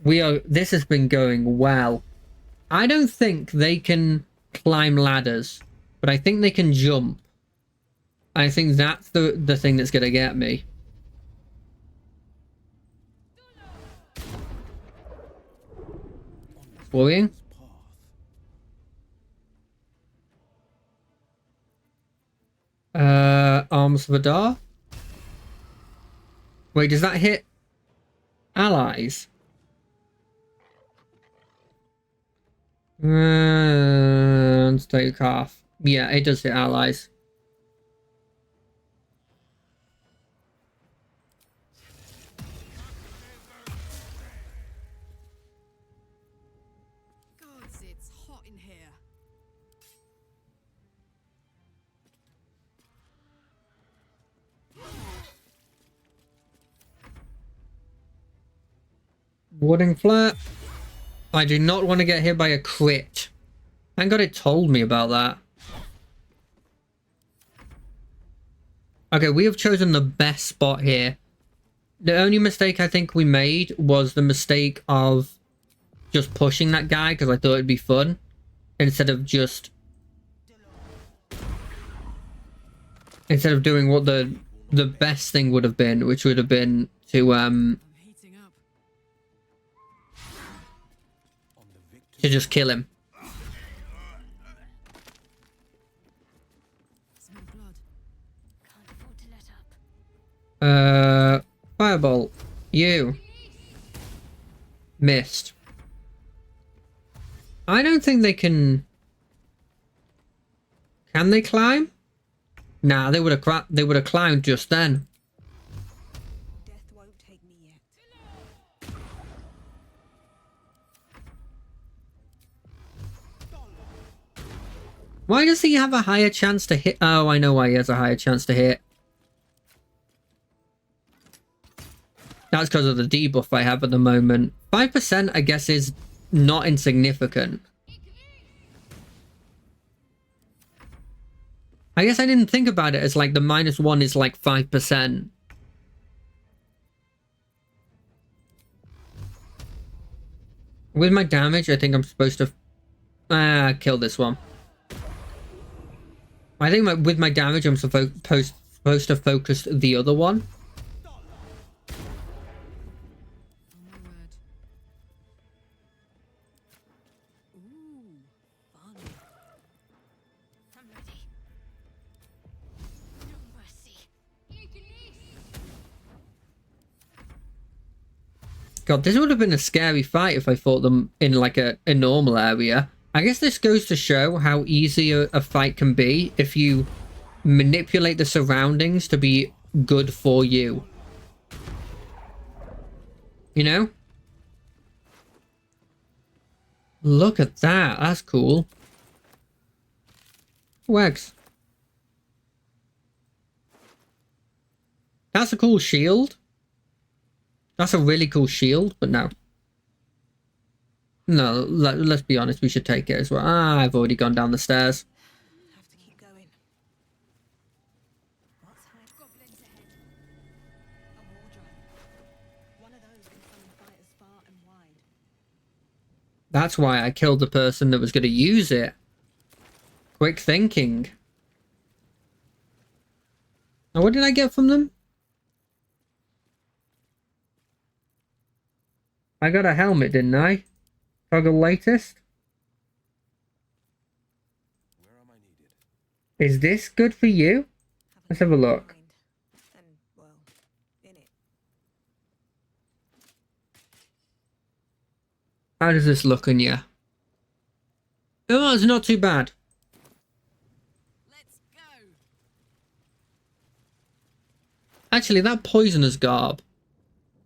This has been going well. I don't think they can climb ladders, but I think they can jump. I think that's the thing that's going to get me. Worrying. Arms Vidar. Wait, does that hit allies? And take off. Yeah, it does hit allies. Gods, it's hot in here. Wooden flat. I do not want to get hit by a crit. Thank God it told me about that. Okay, we have chosen the best spot here. The only mistake I think we made was the mistake of just pushing that guy because I thought it'd be fun instead of just doing what the best thing would have been, which would have been to just kill him. Firebolt. You. Missed. I don't think they can... Can they climb? Nah, they would have climbed just then. Death won't take me yet. Why does he have a higher chance to hit? Oh, I know why he has a higher chance to hit. That's because of the debuff I have at the moment. 5%, I guess, is not insignificant. I guess I didn't think about it as like the -1 is like 5%. With my damage, I think I'm supposed to kill this one. I think with my damage, I'm supposed to focus the other one. God, this would have been a scary fight if I fought them in like a normal area. I guess this goes to show how easy a fight can be if you manipulate the surroundings to be good for you. You know? Look at that. That's cool. Wags. That's a cool shield. That's a really cool shield, but no. No, let's be honest, we should take it as well. Ah, I've already gone down the stairs. Have to keep going. What's hiding? Goblins ahead. A war drum. One of those can summon fighters far and wide. That's why I killed the person that was going to use it. Quick thinking. Now, what did I get from them? I got a helmet, didn't I? Toggle latest. Where am I needed? Is this good for you? Let's have a look. And, well, in it. How does this look on you? Oh, it's not too bad. Let's go. Actually, that poisonous garb.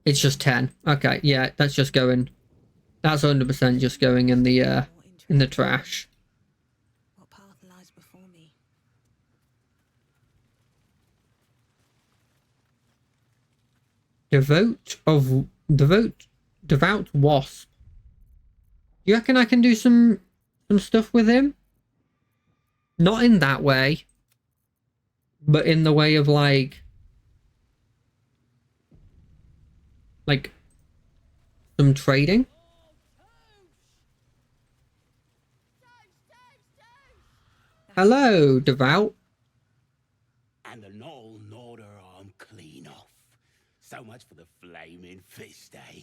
It's just 10. Okay, yeah, that's just going. That's 100% just going in the trash. What path lies before me? Devout wasp. You reckon I can do some stuff with him? Not in that way, but in the way of like some trading. Hello, Devout. And an all Norder arm clean off. So much for the flaming fist, eh?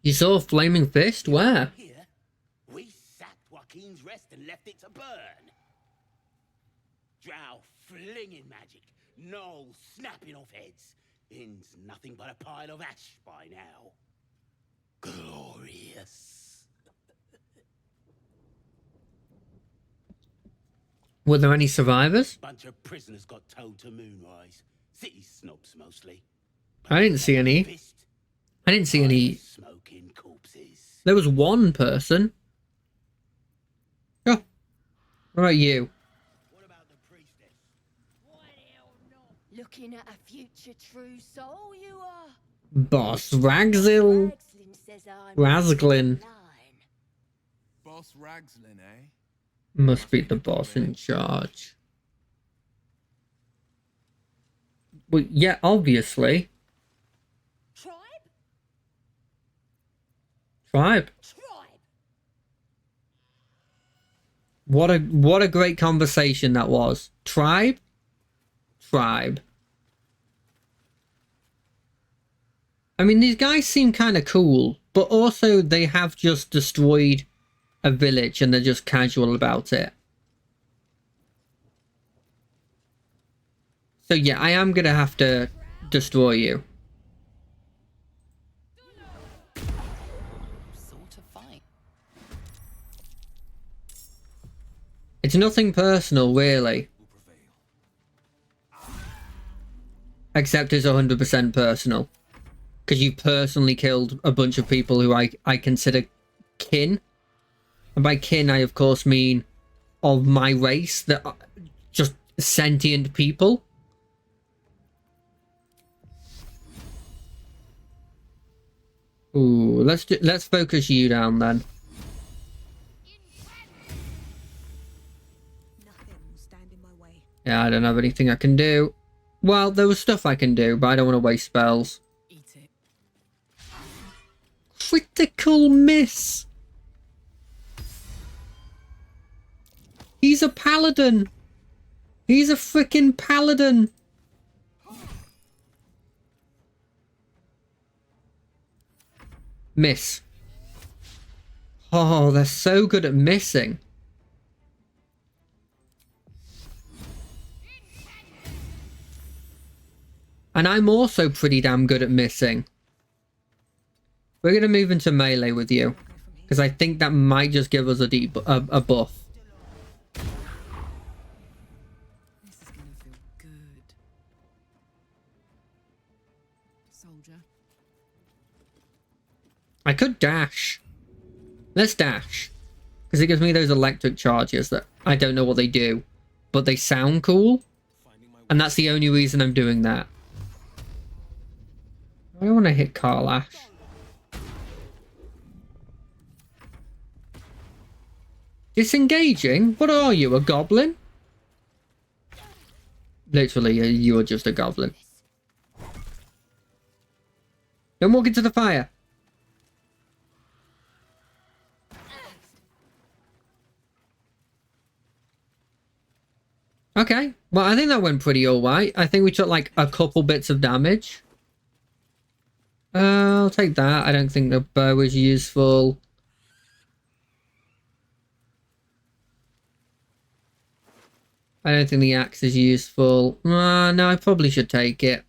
You saw a flaming fist? Where? Here, we sacked Joaquin's Rest and left it to burn. Drow flinging magic, gnolls snapping off heads. Inn's nothing but a pile of ash by now. Glorious. Were there any survivors? Bunch of prisoners got towed to Moonrise. City snobs mostly. I didn't see any. I didn't see any. Smoking corpses. There was one person. Oh. What about you? What about the priestess? Looking at a future true soul, you are. Boss Ragzil. Razglin. Boss Ragzlin, eh? Must be the boss in charge. Well, yeah, obviously. Tribe. What a great conversation that was. Tribe. Tribe. I mean, these guys seem kind of cool, but also they have just destroyed a village and they're just casual about it. So yeah, I am gonna have to destroy you. Sort of fine. It's nothing personal, really. Except it's 100% personal. Because you personally killed a bunch of people who I consider kin. And by kin, I of course mean of my race, that are just sentient people. Ooh, let's focus you down then. Yeah, I don't have anything I can do. Well, there was stuff I can do, but I don't want to waste spells. Critical miss. He's a paladin. He's a freaking paladin. Miss. Oh, they're so good at missing. And I'm also pretty damn good at missing. We're going to move into melee with you. Because I think that might just give us a buff. This is gonna feel good. Soldier. I could dash. Let's dash. Because it gives me those electric charges that I don't know what they do. But they sound cool. And that's the only reason I'm doing that. I don't want to hit Karlash. Disengaging? What are you, a goblin? Literally, you are just a goblin. Don't walk into the fire. Okay, well, I think that went pretty alright. I think we took like a couple bits of damage. I'll take that. I don't think the bow is useful. I don't think the axe is useful. No, I probably should take it.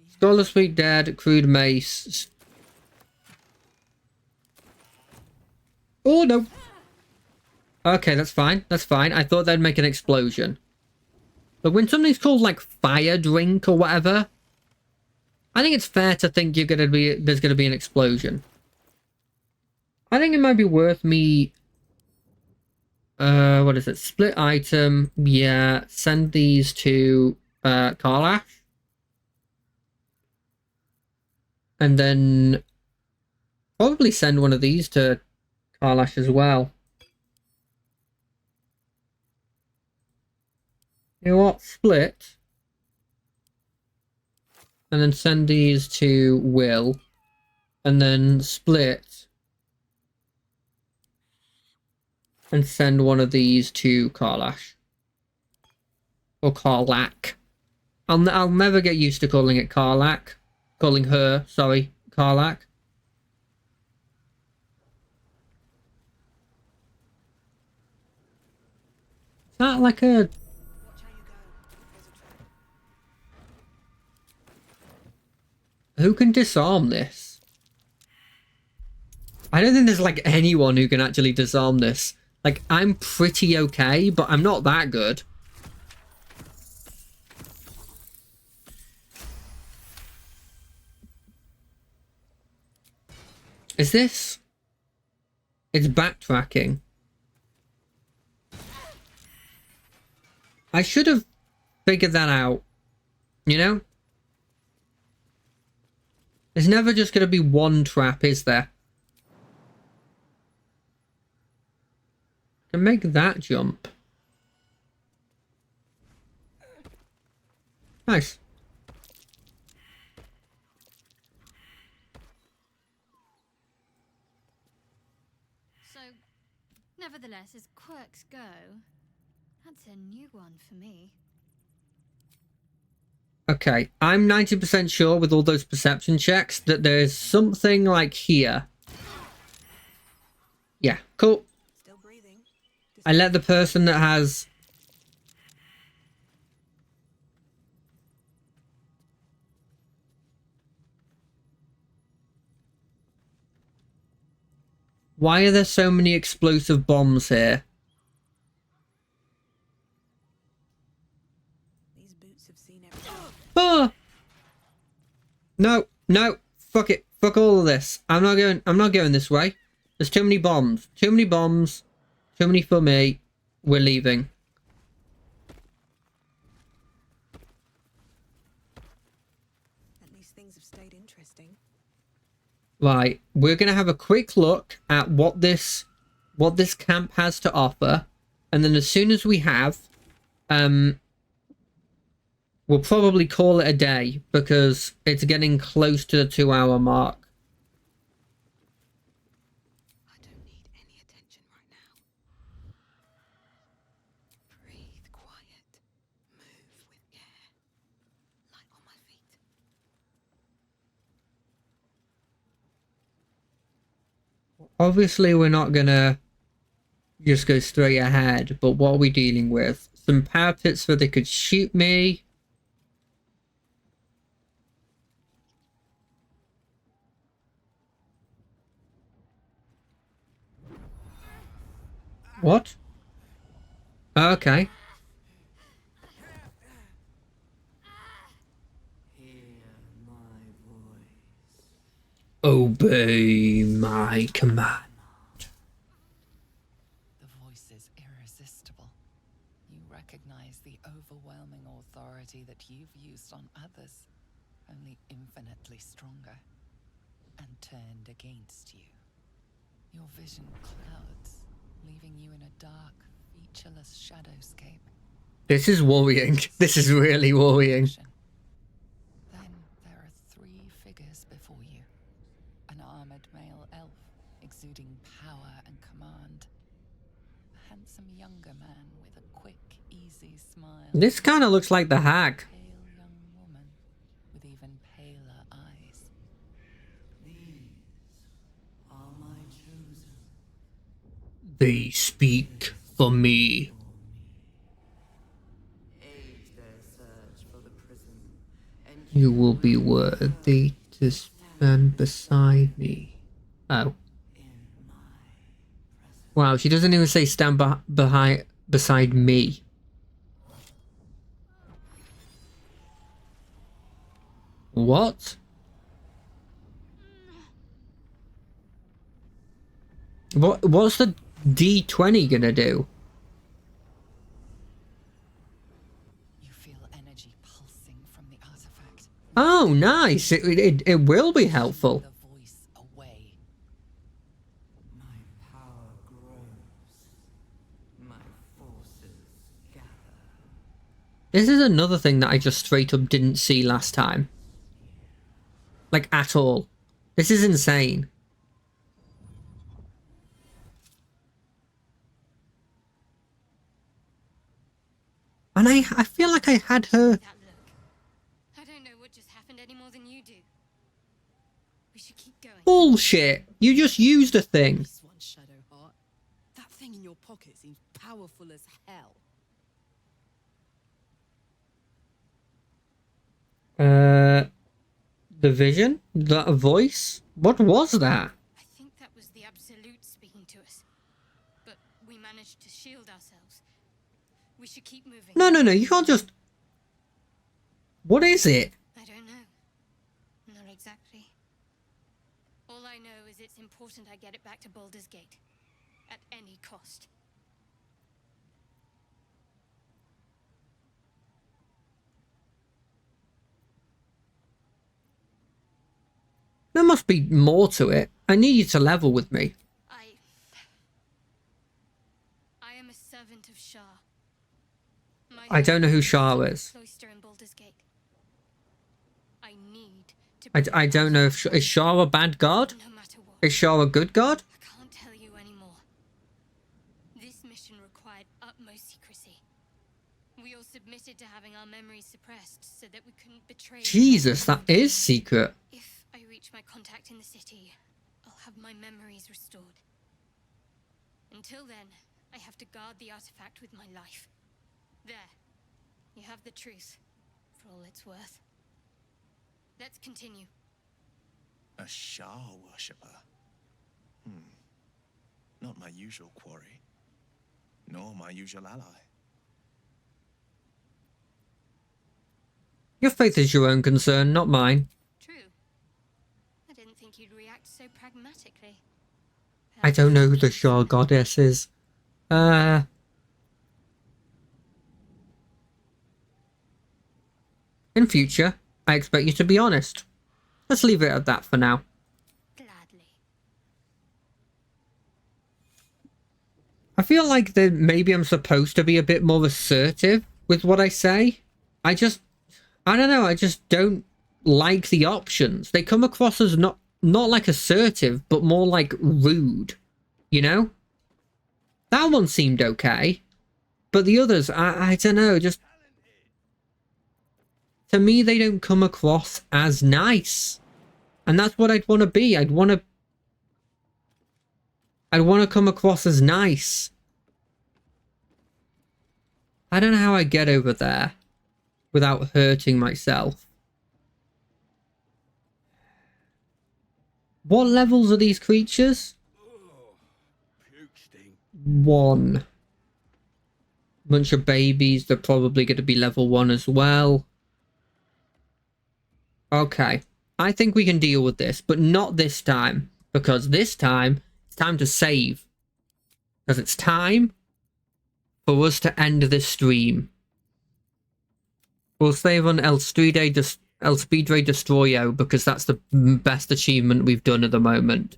Scholar Sweet Dead, Crude Mace. Oh, no. Okay, that's fine. That's fine. I thought they'd make an explosion. But when something's called, like, fire drink or whatever, I think it's fair to think there's going to be an explosion. I think it might be worth me... what is it? Split item. Yeah, send these to Karlash. And then probably send one of these to Karlash as well. You know what? Split. And then send these to Will. And then split. And send one of these to Karlash. Or Karlak. I'll never get used to calling it Karlak. Calling her, sorry, Karlak. Is that like a... Who can disarm this? I don't think there's like anyone who can actually disarm this. Like, I'm pretty okay, but I'm not that good. Is this... It's backtracking. I should have figured that out. You know? There's never just going to be one trap, is there? I can make that jump. Nice. So, nevertheless, as quirks go, that's a new one for me. Okay, I'm 90% sure with all those perception checks that there's something like here. Yeah, cool. Still breathing. I let the person that has... Why are there so many explosive bombs here? These boots have seen everything. Ah! No, no, fuck it. Fuck all of this. I'm not going this way. There's too many bombs. Too many bombs. Too many for me. We're leaving. At least things have stayed interesting. Right, we're gonna have a quick look at what this camp has to offer, and then as soon as we have, we'll probably call it a day because it's getting close to the 2-hour mark. I don't need any attention right now. Breathe quiet. Move with care. Like on my feet. Obviously, we're not gonna just go straight ahead, but what are we dealing with? Some power pits so they could shoot me. What? Okay. Obey my command. The voice is irresistible. You recognize the overwhelming authority that you've used on others, only infinitely stronger, and turned against you. Your vision clouds, leaving you in a dark, featureless shadowscape. This is worrying. This is really worrying. Then there are 3 figures before you. An armored male elf, exuding power and command. A handsome younger man with a quick, easy smile. This kind of looks like the hag. Pale young woman with even paler eyes. These are my chosen. They speak for me. Aid their search for the prison, and You will be worthy to stand beside me. Oh. Wow, she doesn't even say stand beside me. What? What's the D20 gonna do? You feel energy pulsing from the artifact. Oh, nice. It will be helpful. The voice away. my power grows. My forces gather. This is another thing that I just straight up didn't see last time. Like, at all. This is insane. And I feel like I had her... That look. I don't know what just happened any more than you do. Bullshit. You just used a thing. Nice one, Shadowheart. That thing in your pocket seems powerful as hell. The vision? That voice? What was that? I think that was the Absolute speaking to us. But we managed to shield ourselves. We should keep moving. No, you can't just... What is it? I don't know. Not exactly. All I know is it's important I get it back to Baldur's Gate. At any cost. There must be more to it. I need you to level with me. I am a servant of Shah. I don't know who Shah is. Cloister in Baldur's Gate. I need to... I don't know if... Is Shah a bad god? No matter what. Is Shah a good god? I can't tell you anymore. This mission required utmost secrecy. We all submitted to having our memories suppressed so that we couldn't betray... Jesus, that is secret. If I reach my contact in the city, I'll have my memories restored. Until then, I have to guard the artifact with my life. There. You have the truth, for all it's worth. Let's continue. A Shah worshipper? Not my usual quarry. Nor my usual ally. Your faith is your own concern, not mine. True. I didn't think you'd react so pragmatically. I don't know who the Shah goddess is. In future, I expect you to be honest. Let's leave it at that for now. Gladly. I feel like that maybe I'm supposed to be a bit more assertive with what I say. I don't know, I just don't like the options. They come across as not like assertive, but more like rude, you know? That one seemed okay, but the others, I don't know, just... To me, they don't come across as nice. And that's what I'd want to be. I'd want to come across as nice. I don't know how I get over there without hurting myself. What levels are these creatures? 1. Bunch of babies. They're probably going to be level 1 as well. Okay. I think we can deal with this, but not this time. Because this time, it's time to save. Because it's time for us to end this stream. We'll save on El Speedray Destroyo because that's the best achievement we've done at the moment.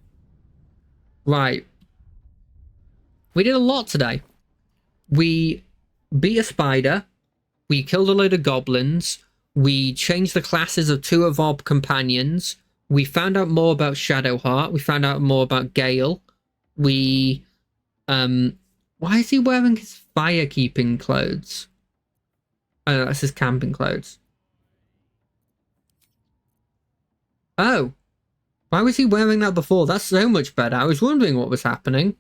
Right. We did a lot today. We beat a spider. We killed a load of goblins. We changed the classes of 2 of our companions. We found out more about Shadowheart. We found out more about Gale. We... Why is he wearing his firekeeping clothes? Oh, that's his camping clothes. Oh. Why was he wearing that before? That's so much better. I was wondering what was happening.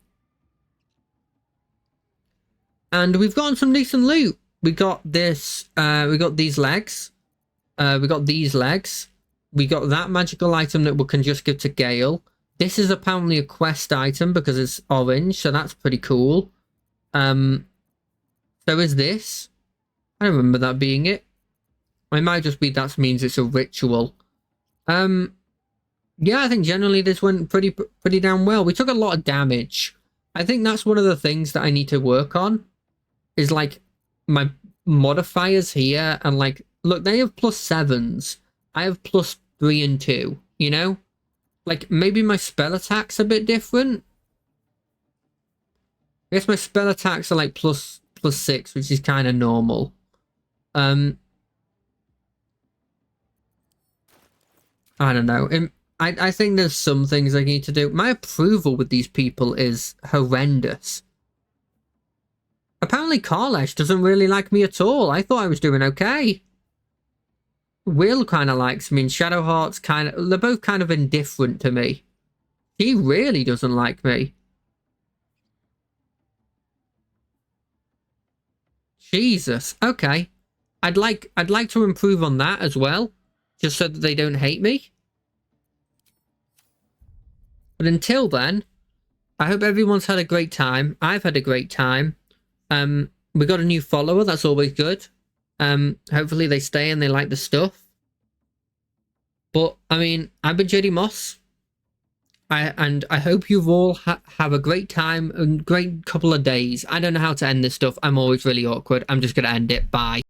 And we've gotten some decent loot. We got this, we got these legs. We got these legs. We got that magical item that we can just give to Gale. This is apparently a quest item because it's orange, so that's pretty cool. So is this. I don't remember that being it. It might just be that means it's a ritual. Yeah, I think generally this went pretty damn well. We took a lot of damage. I think that's one of the things that I need to work on. Is like my modifiers here and like, look, they have +7s. I have +3 and 2, you know? Like maybe my spell attack's a bit different. I guess my spell attacks are like +6, which is kind of normal. I don't know. I think there's some things I need to do. My approval with these people is horrendous. Apparently Karlesh doesn't really like me at all. I thought I was doing okay. Will kind of likes me, and Shadowheart's kind of... They're both kind of indifferent to me. He really doesn't like me. Jesus. Okay. I'd like to improve on that as well, just so that they don't hate me. But until then, I hope everyone's had a great time. I've had a great time. We got a new follower. That's always good. Hopefully they stay and they like the stuff. But I mean, I've been JD Moss. I hope you've all have a great time and great couple of days. I don't know how to end this stuff. I'm always really awkward. I'm just gonna end it. Bye.